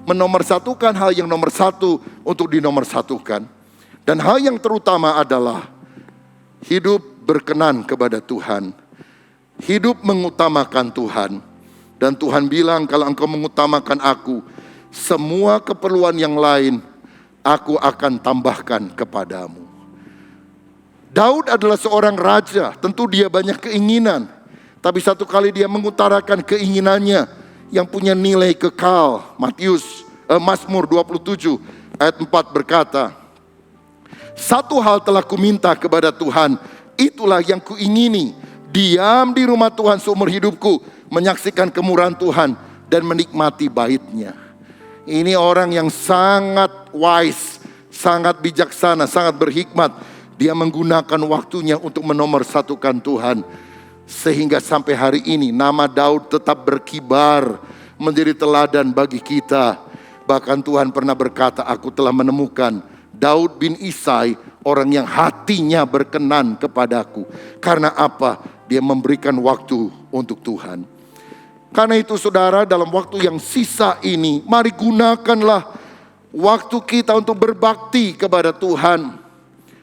menomorsatukan hal yang nomor satu untuk dinomorsatukan. Dan hal yang terutama adalah hidup berkenan kepada Tuhan. Hidup mengutamakan Tuhan. Dan Tuhan bilang, kalau engkau mengutamakan aku, semua keperluan yang lain aku akan tambahkan kepadamu. Daud adalah seorang raja, tentu dia banyak keinginan. Tapi satu kali dia mengutarakan keinginannya yang punya nilai kekal. Mazmur 27 ayat 4 berkata, satu hal telah kuminta kepada Tuhan, itulah yang kuingini, diam di rumah Tuhan seumur hidupku, menyaksikan kemurahan Tuhan dan menikmati bait-Nya. Ini orang yang sangat wise, sangat bijaksana, sangat berhikmat. Dia menggunakan waktunya untuk menomorsatukan Tuhan. Sehingga sampai hari ini nama Daud tetap berkibar, menjadi teladan bagi kita. Bahkan Tuhan pernah berkata, aku telah menemukan Daud bin Isai, orang yang hatinya berkenan kepadaku. Karena apa? Dia memberikan waktu untuk Tuhan. Karena itu saudara, dalam waktu yang sisa ini, mari gunakanlah waktu kita untuk berbakti kepada Tuhan.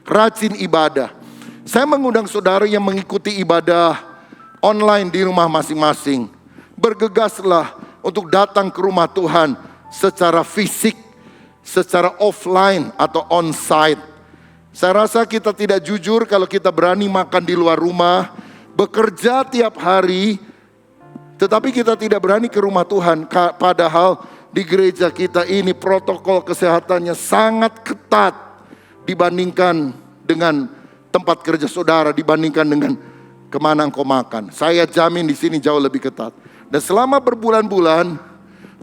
Rajin ibadah. Saya mengundang saudara yang mengikuti ibadah online di rumah masing-masing. Bergegaslah untuk datang ke rumah Tuhan secara fisik, secara offline atau on-site. Saya rasa kita tidak jujur kalau kita berani makan di luar rumah, bekerja tiap hari, tetapi kita tidak berani ke rumah Tuhan. Padahal di gereja kita ini protokol kesehatannya sangat ketat dibandingkan dengan tempat kerja saudara, dibandingkan dengan kemana engkau makan. Saya jamin di sini jauh lebih ketat. Dan selama berbulan-bulan,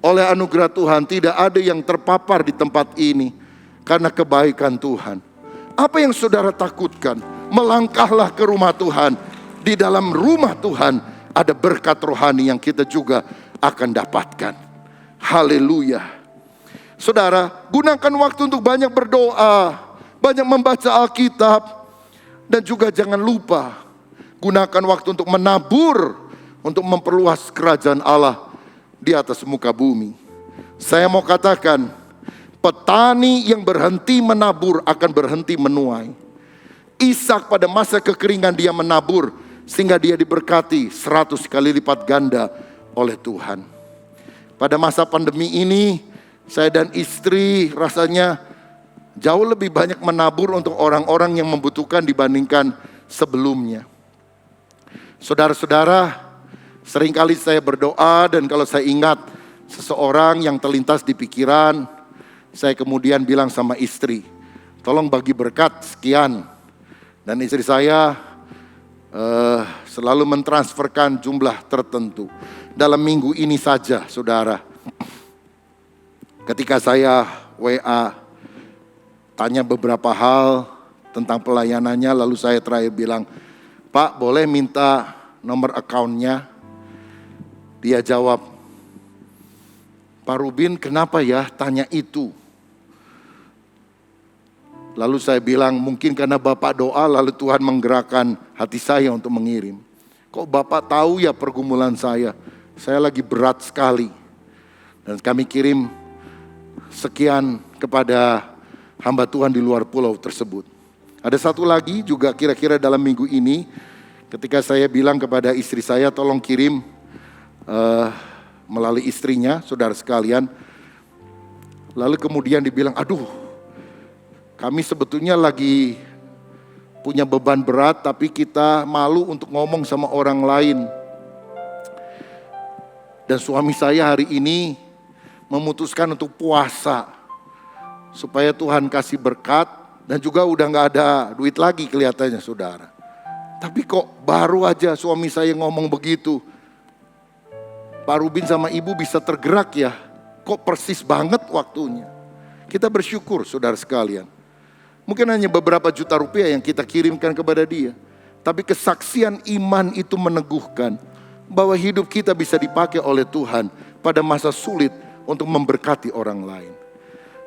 oleh anugerah Tuhan tidak ada yang terpapar di tempat ini karena kebaikan Tuhan. Apa yang saudara takutkan? Melangkahlah ke rumah Tuhan. Di dalam rumah Tuhan ada berkat rohani yang kita juga akan dapatkan. Haleluya. Saudara, gunakan waktu untuk banyak berdoa, banyak membaca Alkitab, dan juga jangan lupa gunakan waktu untuk menabur, untuk memperluas kerajaan Allah di atas muka bumi. Saya mau katakan, petani yang berhenti menabur akan berhenti menuai. Ishak pada masa kekeringan dia menabur, sehingga dia diberkati 100 kali lipat ganda oleh Tuhan. Pada masa pandemi ini, saya dan istri rasanya jauh lebih banyak menabur untuk orang-orang yang membutuhkan dibandingkan sebelumnya. Saudara-saudara, seringkali saya berdoa dan kalau saya ingat seseorang yang terlintas di pikiran, saya kemudian bilang sama istri, tolong bagi berkat sekian. Dan istri saya selalu mentransferkan jumlah tertentu. Dalam minggu ini saja, saudara, ketika saya WA tanya beberapa hal tentang pelayanannya, lalu saya terakhir bilang, Pak boleh minta nomor akunnya? Dia jawab, Pak Rubin kenapa ya tanya itu? Lalu saya bilang, mungkin karena Bapak doa lalu Tuhan menggerakkan hati saya untuk mengirim. Kok Bapak tahu ya pergumulan saya? Saya lagi berat sekali. Dan kami kirim sekian kepada hamba Tuhan di luar pulau tersebut. Ada satu lagi juga kira-kira dalam minggu ini, ketika saya bilang kepada istri saya, tolong kirim melalui istrinya, saudara sekalian. Lalu kemudian dibilang, aduh, kami sebetulnya lagi punya beban berat, tapi kita malu untuk ngomong sama orang lain. Dan suami saya hari ini memutuskan untuk puasa, supaya Tuhan kasih berkat, dan juga udah gak ada duit lagi kelihatannya saudara. Tapi kok baru aja suami saya ngomong begitu, Pak Rubin sama ibu bisa tergerak ya, kok persis banget waktunya. Kita bersyukur saudara sekalian. Mungkin hanya beberapa juta rupiah yang kita kirimkan kepada dia, tapi kesaksian iman itu meneguhkan bahwa hidup kita bisa dipakai oleh Tuhan pada masa sulit untuk memberkati orang lain.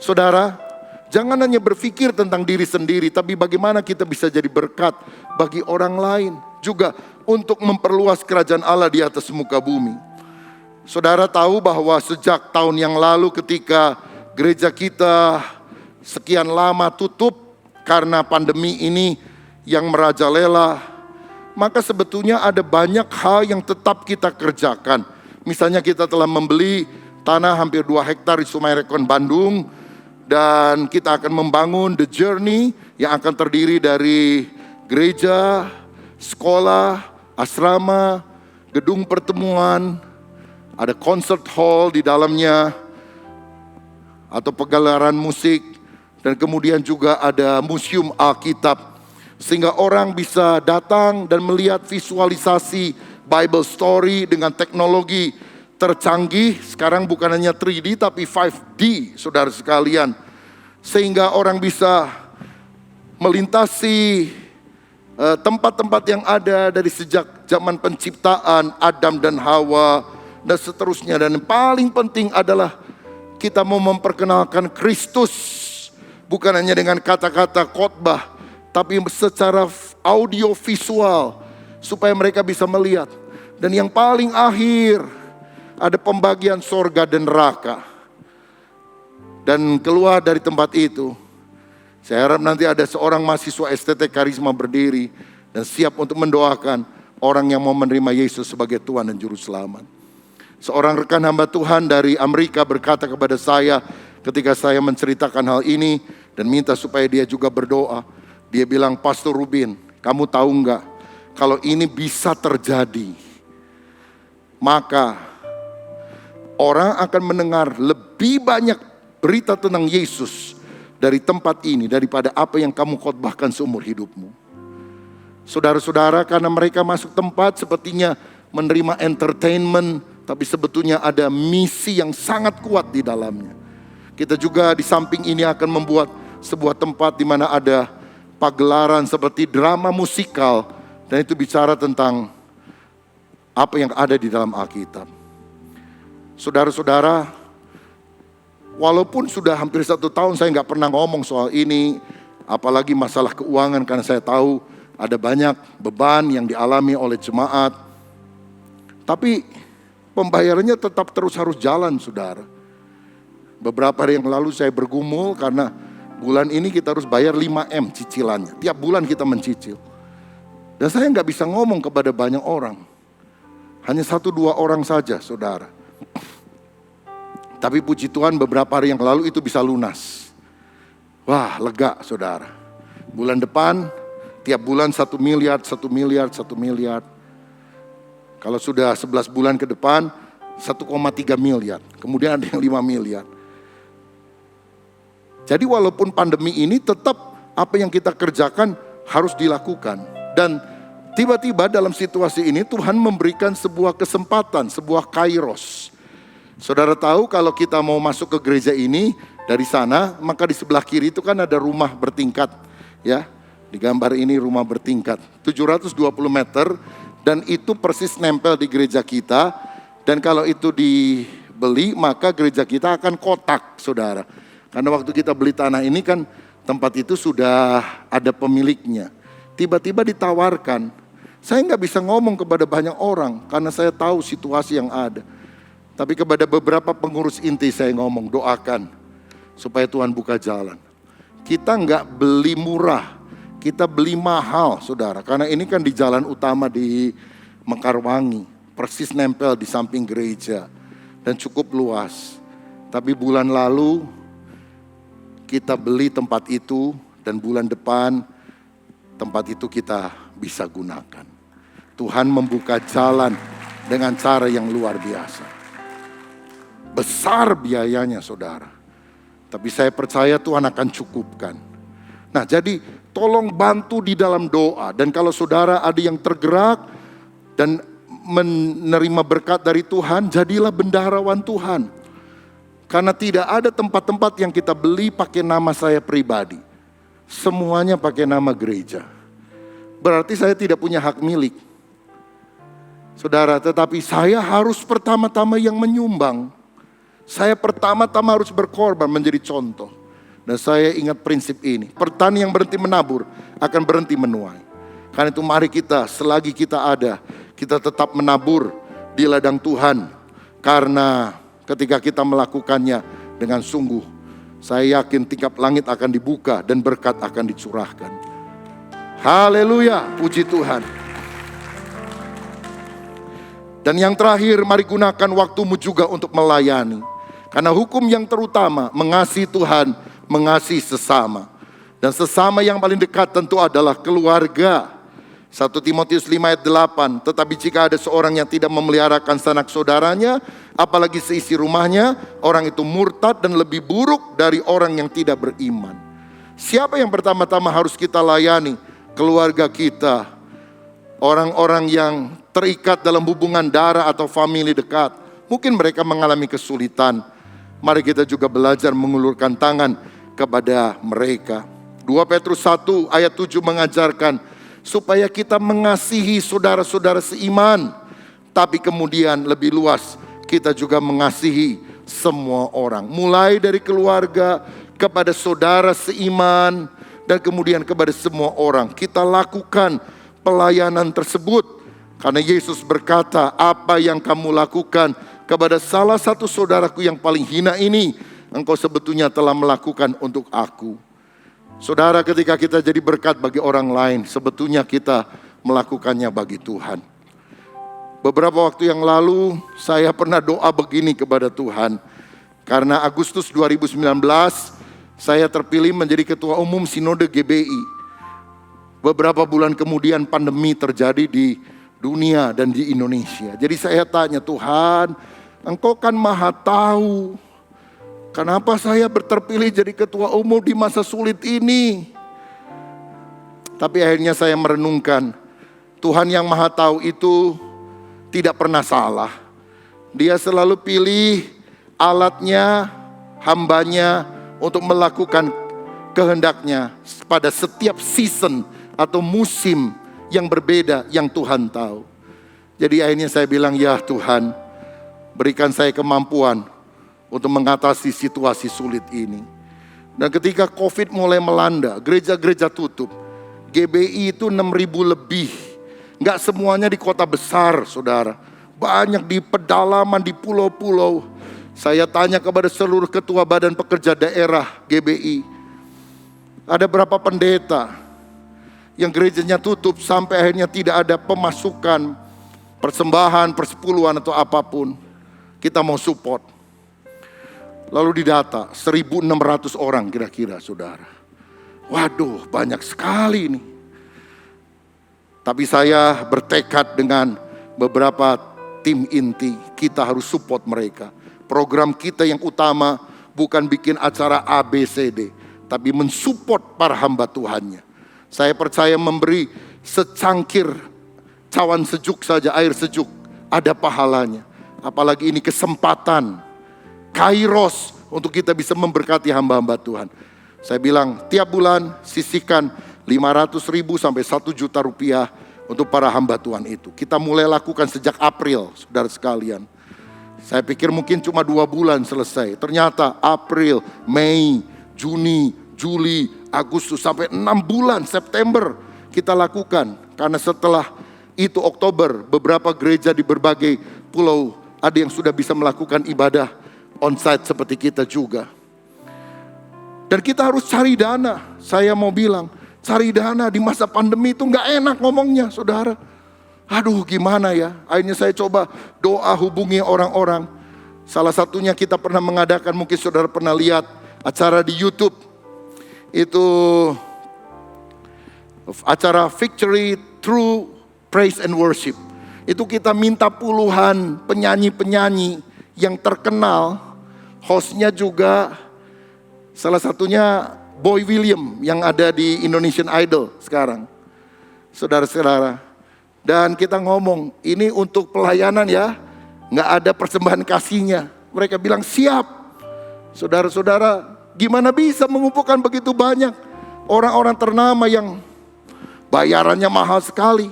Saudara, jangan hanya berpikir tentang diri sendiri, tapi bagaimana kita bisa jadi berkat bagi orang lain, juga untuk memperluas kerajaan Allah di atas muka bumi. Saudara tahu bahwa sejak tahun yang lalu ketika gereja kita sekian lama tutup karena pandemi ini yang merajalela, maka sebetulnya ada banyak hal yang tetap kita kerjakan. Misalnya kita telah membeli tanah hampir 2 hektar di Sungai Rekon Bandung, dan kita akan membangun The Journey yang akan terdiri dari gereja, sekolah, asrama, gedung pertemuan, ada concert hall di dalamnya, atau pegelaran musik, dan kemudian juga ada museum Alkitab. Sehingga orang bisa datang dan melihat visualisasi Bible story dengan teknologi tercanggih. Sekarang bukan hanya 3D tapi 5D saudara sekalian. Sehingga orang bisa melintasi tempat-tempat yang ada dari sejak zaman penciptaan Adam dan Hawa dan seterusnya. Dan yang paling penting adalah kita mau memperkenalkan Kristus, bukan hanya dengan kata-kata khotbah, tapi secara audio visual supaya mereka bisa melihat. Dan yang paling akhir ada pembagian sorga dan neraka. Dan keluar dari tempat itu, saya harap nanti ada seorang mahasiswa STT Karisma berdiri dan siap untuk mendoakan orang yang mau menerima Yesus sebagai Tuhan dan Juru Selamat. Seorang rekan hamba Tuhan dari Amerika berkata kepada saya ketika saya menceritakan hal ini dan minta supaya dia juga berdoa. Dia bilang, Pastor Rubin, kamu tahu enggak, kalau ini bisa terjadi, maka orang akan mendengar lebih lebih banyak berita tentang Yesus dari tempat ini daripada apa yang kamu khotbahkan seumur hidupmu. Saudara-saudara, karena mereka masuk tempat sepertinya menerima entertainment, tapi sebetulnya ada misi yang sangat kuat di dalamnya. Kita juga di samping ini akan membuat sebuah tempat di mana ada pagelaran seperti drama musikal, dan itu bicara tentang apa yang ada di dalam Alkitab. Saudara-saudara, walaupun sudah hampir 1 tahun saya nggak pernah ngomong soal ini, apalagi masalah keuangan, karena saya tahu ada banyak beban yang dialami oleh jemaat. Tapi pembayarannya tetap terus harus jalan, saudara. Beberapa hari yang lalu saya bergumul karena bulan ini kita harus bayar 5M cicilannya. Tiap bulan kita mencicil. Dan saya nggak bisa ngomong kepada banyak orang. Hanya 1-2 orang saja, saudara. Tapi puji Tuhan beberapa hari yang lalu itu bisa lunas. Wah, lega, saudara. Bulan depan tiap bulan 1 miliar, 1 miliar, 1 miliar. Kalau sudah 11 bulan ke depan 1,3 miliar. Kemudian ada yang 5 miliar. Jadi walaupun pandemi ini tetap apa yang kita kerjakan harus dilakukan. Dan tiba-tiba dalam situasi ini Tuhan memberikan sebuah kesempatan, sebuah kairos. Saudara tahu kalau kita mau masuk ke gereja ini dari sana, maka di sebelah kiri itu kan ada rumah bertingkat. Ya, di gambar ini rumah bertingkat 720 meter, dan itu persis nempel di gereja kita. Dan kalau itu dibeli maka gereja kita akan kotak, saudara. Karena waktu kita beli tanah ini kan tempat itu sudah ada pemiliknya. Tiba-tiba ditawarkan. Saya nggak bisa ngomong kepada banyak orang karena saya tahu situasi yang ada. Tapi kepada beberapa pengurus inti saya ngomong, doakan supaya Tuhan buka jalan. Kita nggak beli murah, kita beli mahal, saudara. Karena ini kan di jalan utama di Mekarwangi, persis nempel di samping gereja dan cukup luas. Tapi bulan lalu kita beli tempat itu, dan bulan depan tempat itu kita bisa gunakan. Tuhan membuka jalan dengan cara yang luar biasa. Besar biayanya, saudara. Tapi saya percaya Tuhan akan cukupkan. Nah, jadi tolong bantu di dalam doa. Dan kalau saudara ada yang tergerak dan menerima berkat dari Tuhan, jadilah bendaharawan Tuhan. Karena tidak ada tempat-tempat yang kita beli pakai nama saya pribadi. Semuanya pakai nama gereja. Berarti saya tidak punya hak milik. Saudara, tetapi saya harus pertama-tama yang menyumbang. Saya pertama-tama harus berkorban menjadi contoh. Dan saya ingat prinsip ini. Petani yang berhenti menabur akan berhenti menuai. Karena itu mari kita, selagi kita ada, kita tetap menabur di ladang Tuhan. Karena ketika kita melakukannya dengan sungguh, saya yakin tingkap langit akan dibuka dan berkat akan dicurahkan. Haleluya, puji Tuhan. Dan yang terakhir, mari gunakan waktumu juga untuk melayani. Karena hukum yang terutama, mengasihi Tuhan, mengasihi sesama. Dan sesama yang paling dekat tentu adalah keluarga. 1 Timotius 5 ayat 8, tetapi jika ada seorang yang tidak memeliharakan sanak saudaranya, apalagi seisi rumahnya, orang itu murtad dan lebih buruk dari orang yang tidak beriman. Siapa yang pertama-tama harus kita layani? Keluarga kita. Orang-orang yang terikat dalam hubungan darah atau famili dekat. Mungkin mereka mengalami kesulitan. Mari kita juga belajar mengulurkan tangan kepada mereka. 2 Petrus 1 ayat 7 mengajarkan supaya kita mengasihi saudara-saudara seiman. Tapi kemudian lebih luas, kita juga mengasihi semua orang. Mulai dari keluarga, kepada saudara seiman, dan kemudian kepada semua orang. Kita lakukan pelayanan tersebut. Karena Yesus berkata, apa yang kamu lakukan kepada salah satu saudaraku yang paling hina ini, engkau sebetulnya telah melakukan untuk aku. Saudara, ketika kita jadi berkat bagi orang lain, sebetulnya kita melakukannya bagi Tuhan. Beberapa waktu yang lalu, saya pernah doa begini kepada Tuhan. Karena Agustus 2019, saya terpilih menjadi ketua umum Sinode GBI. Beberapa bulan kemudian pandemi terjadi di dunia dan di Indonesia. Jadi saya tanya, Tuhan, Engkau kan maha tahu. Kenapa saya terpilih jadi ketua umum di masa sulit ini? Tapi akhirnya saya merenungkan, Tuhan yang Maha Tahu itu tidak pernah salah. Dia selalu pilih alatnya, hambanya untuk melakukan kehendaknya pada setiap season atau musim yang berbeda yang Tuhan tahu. Jadi akhirnya saya bilang, ya Tuhan, berikan saya kemampuan untuk mengatasi situasi sulit ini. Dan ketika COVID mulai melanda, gereja-gereja tutup, GBI itu 6.000 lebih. Nggak semuanya di kota besar, saudara. Banyak di pedalaman, di pulau-pulau. Saya tanya kepada seluruh ketua badan pekerja daerah GBI. Ada berapa pendeta yang gerejanya tutup sampai akhirnya tidak ada pemasukan, persembahan, persepuluhan atau apapun. Kita mau support. Lalu didata 1.600 orang kira-kira, saudara. Waduh, banyak sekali ini. Tapi saya bertekad dengan beberapa tim inti, kita harus support mereka. Program kita yang utama bukan bikin acara ABCD, tapi mensupport para hamba Tuhannya. Saya percaya memberi secangkir cawan sejuk saja, air sejuk, ada pahalanya. Apalagi ini kesempatan, kairos untuk kita bisa memberkati hamba-hamba Tuhan. Saya bilang tiap bulan sisihkan 500.000 sampai 1 juta rupiah untuk para hamba Tuhan itu. Kita mulai lakukan sejak April, saudara sekalian. Saya pikir mungkin cuma 2 bulan selesai. Ternyata April, Mei, Juni, Juli, Agustus sampai 6 bulan September kita lakukan. Karena setelah itu Oktober, beberapa gereja di berbagai pulau ada yang sudah bisa melakukan ibadah onsite seperti kita juga. Dan kita harus cari dana. Saya mau bilang, cari dana di masa pandemi itu gak enak ngomongnya, saudara. Aduh, gimana ya? Akhirnya saya coba doa hubungi orang-orang. Salah satunya kita pernah mengadakan, mungkin saudara pernah lihat acara di YouTube. Itu acara Victory Through Praise and Worship. Itu kita minta puluhan penyanyi-penyanyi yang terkenal. Hostnya juga salah satunya Boy William yang ada di Indonesian Idol sekarang. Saudara-saudara. Dan kita ngomong, ini untuk pelayanan ya. Nggak ada persembahan kasihnya. Mereka bilang siap. Saudara-saudara, gimana bisa mengumpulkan begitu banyak orang-orang ternama yang bayarannya mahal sekali.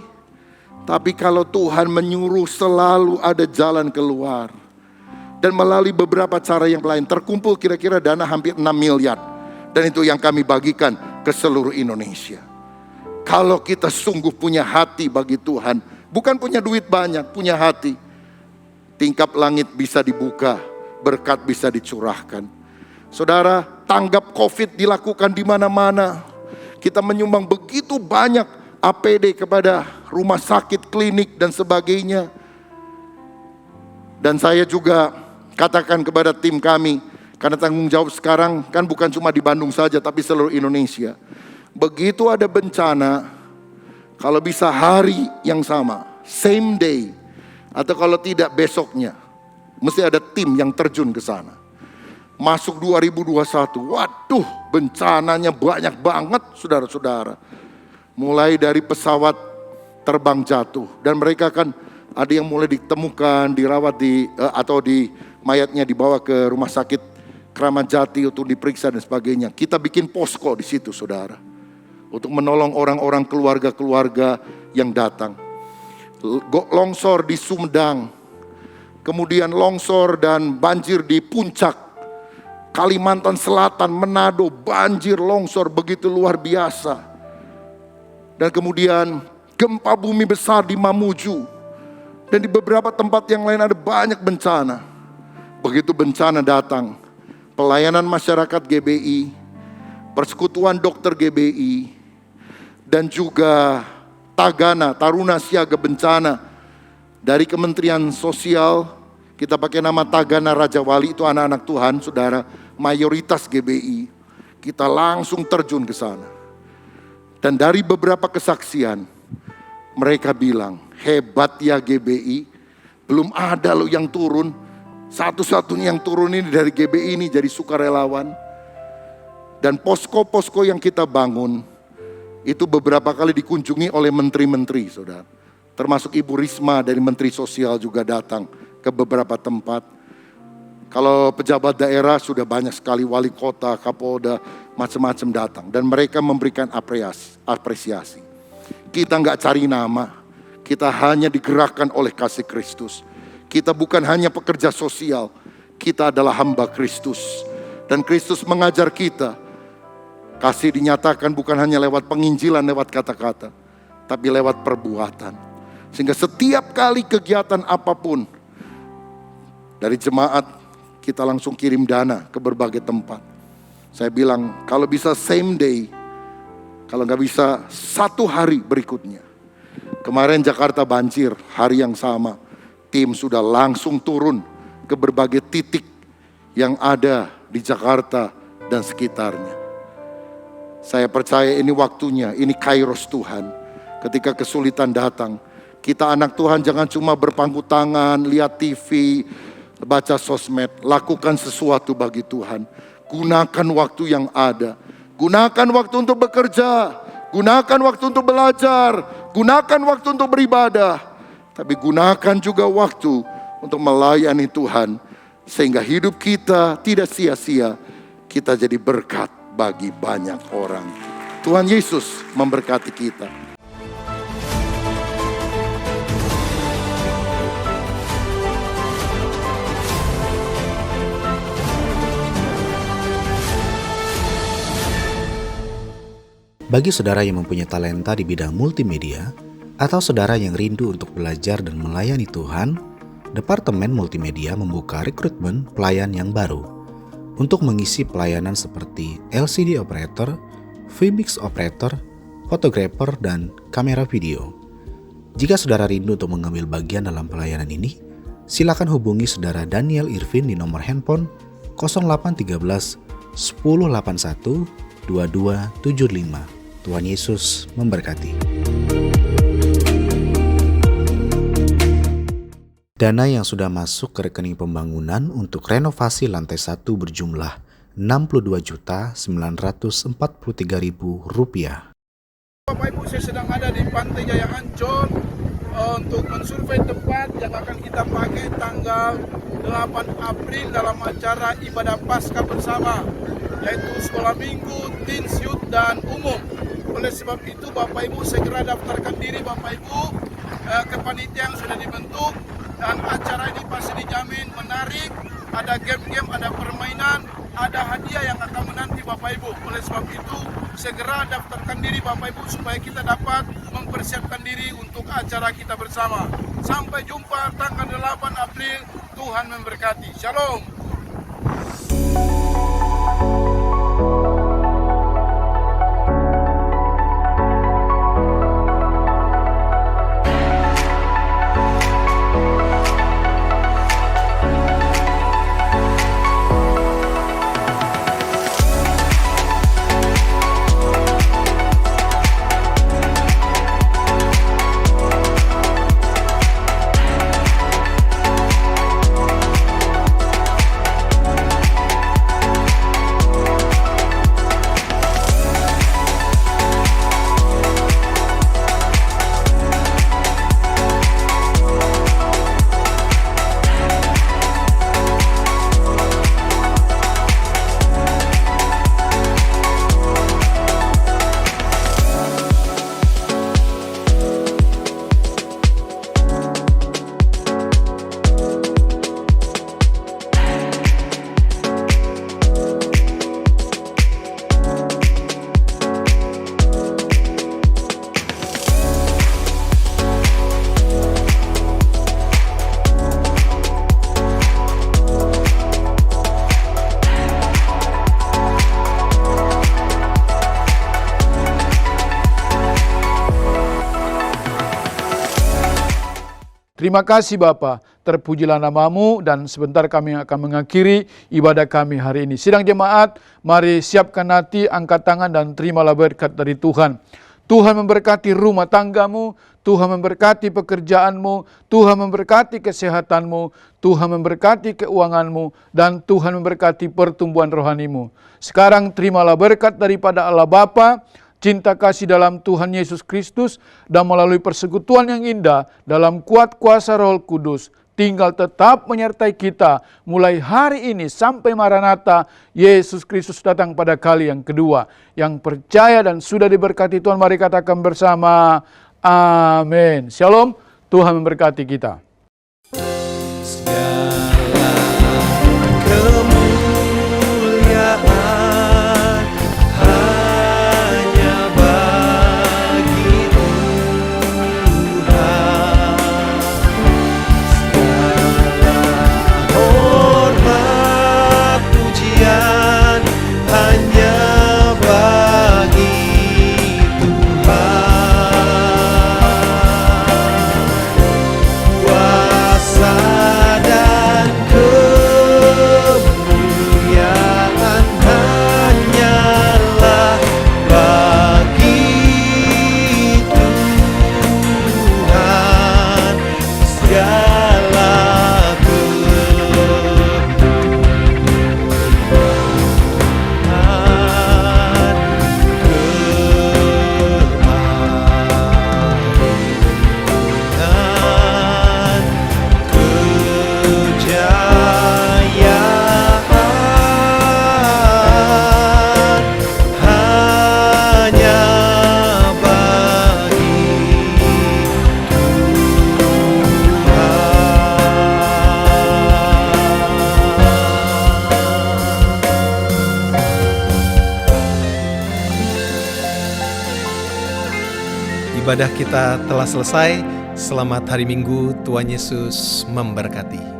Tapi kalau Tuhan menyuruh selalu ada jalan keluar. Dan melalui beberapa cara yang lain terkumpul kira-kira dana hampir 6 miliar. Dan itu yang kami bagikan ke seluruh Indonesia. Kalau kita sungguh punya hati bagi Tuhan, bukan punya duit banyak, punya hati, tingkap langit bisa dibuka, berkat bisa dicurahkan. Saudara, tanggap COVID dilakukan di mana-mana. Kita menyumbang begitu banyak APD kepada rumah sakit, klinik dan sebagainya. Dan saya juga katakan kepada tim kami, karena tanggung jawab sekarang kan bukan cuma di Bandung saja, tapi seluruh Indonesia. Begitu ada bencana, kalau bisa hari yang sama, same day, atau kalau tidak besoknya, mesti ada tim yang terjun ke sana. Masuk 2021, waduh bencananya banyak banget saudara-saudara. Mulai dari pesawat terbang jatuh, dan mereka kan ada yang mulai ditemukan, dirawat atau mayatnya dibawa ke rumah sakit Kramat Jati untuk diperiksa dan sebagainya. Kita bikin posko di situ, saudara, untuk menolong orang-orang keluarga-keluarga yang datang. Longsor di Sumedang, kemudian longsor dan banjir di Puncak, Kalimantan Selatan, Manado, banjir longsor begitu luar biasa. Dan kemudian gempa bumi besar di Mamuju. Dan di beberapa tempat yang lain ada banyak bencana. Begitu bencana datang, pelayanan masyarakat GBI, persekutuan dokter GBI, dan juga Tagana, Taruna Siaga Bencana dari Kementerian Sosial. Kita pakai nama Tagana Raja Wali, itu anak-anak Tuhan, saudara, mayoritas GBI. Kita langsung terjun ke sana. Dan dari beberapa kesaksian, mereka bilang, hebat ya GBI, belum ada loh yang turun. Satu-satunya yang turun ini dari GBI ini jadi sukarelawan. Dan posko-posko yang kita bangun itu beberapa kali dikunjungi oleh menteri-menteri, saudara. Termasuk Ibu Risma dari Menteri Sosial juga datang ke beberapa tempat. Kalau pejabat daerah sudah banyak sekali, wali kota, kapolda, macam-macam datang. Dan mereka memberikan apresiasi. Kita nggak cari nama, kita hanya digerakkan oleh kasih Kristus. Kita bukan hanya pekerja sosial, kita adalah hamba Kristus. Dan Kristus mengajar kita, kasih dinyatakan bukan hanya lewat penginjilan, lewat kata-kata, tapi lewat perbuatan. Sehingga setiap kali kegiatan apapun, dari jemaat kita langsung kirim dana ke berbagai tempat. Saya bilang kalau bisa same day, kalau nggak bisa 1 hari berikutnya. Kemarin Jakarta banjir, hari yang sama. Tim sudah langsung turun ke berbagai titik yang ada di Jakarta dan sekitarnya. Saya percaya ini waktunya, ini kairos Tuhan. Ketika kesulitan datang, kita anak Tuhan jangan cuma berpangku tangan, lihat TV, baca sosmed. Lakukan sesuatu bagi Tuhan. Gunakan waktu yang ada. Gunakan waktu untuk bekerja. Gunakan waktu untuk belajar. Gunakan waktu untuk beribadah. Tapi gunakan juga waktu untuk melayani Tuhan. Sehingga hidup kita tidak sia-sia. Kita jadi berkat bagi banyak orang. Tuhan Yesus memberkati kita. Bagi saudara yang mempunyai talenta di bidang multimedia, atau saudara yang rindu untuk belajar dan melayani Tuhan, Departemen Multimedia membuka rekrutmen pelayan yang baru untuk mengisi pelayanan seperti LCD Operator, VMix Operator, Fotografer, dan kamera video. Jika saudara rindu untuk mengambil bagian dalam pelayanan ini, silakan hubungi saudara Daniel Irvin di nomor handphone 0813 1081 2275. Tuhan Yesus memberkati. Dana yang sudah masuk ke rekening pembangunan untuk renovasi lantai 1 berjumlah Rp62.943.000. Bapak Ibu, saya sedang ada di Pantai Jaya Ancol untuk mensurvei tempat yang akan kita pakai tanggal 8 April dalam acara ibadah Paskah bersama, yaitu sekolah minggu, teens, youth, dan umum. Oleh sebab itu Bapak Ibu segera daftarkan diri Bapak Ibu ke panitia yang sudah dibentuk. Dan acara ini pasti dijamin menarik, ada game-game, ada permainan, ada hadiah yang akan menanti Bapak Ibu. Oleh sebab itu, segera daftarkan diri Bapak Ibu supaya kita dapat mempersiapkan diri untuk acara kita bersama. Sampai jumpa tanggal 8 April, Tuhan memberkati. Shalom. Terima kasih Bapa, terpujilah namamu dan sebentar kami akan mengakhiri ibadah kami hari ini. Sidang jemaat, mari siapkan hati, angkat tangan dan terimalah berkat dari Tuhan. Tuhan memberkati rumah tanggamu, Tuhan memberkati pekerjaanmu, Tuhan memberkati kesehatanmu, Tuhan memberkati keuanganmu, dan Tuhan memberkati pertumbuhan rohanimu. Sekarang terimalah berkat daripada Allah Bapa, cinta kasih dalam Tuhan Yesus Kristus, dan melalui persekutuan yang indah dalam kuat kuasa Roh Kudus, tinggal tetap menyertai kita mulai hari ini sampai Maranatha, Yesus Kristus datang pada kali yang kedua. Yang percaya dan sudah diberkati Tuhan, mari katakan bersama, amin. Shalom, Tuhan memberkati kita. Segala kemuliaan hanya bagi Tuhan. Segala hormat pujian hanya bagi kuasa dan kemuliaan hanyalah bagi Tuhan. Segala kebenaran, kejayaan hanya bagi Ibadah kita telah selesai. Selamat hari Minggu, Tuhan Yesus memberkati.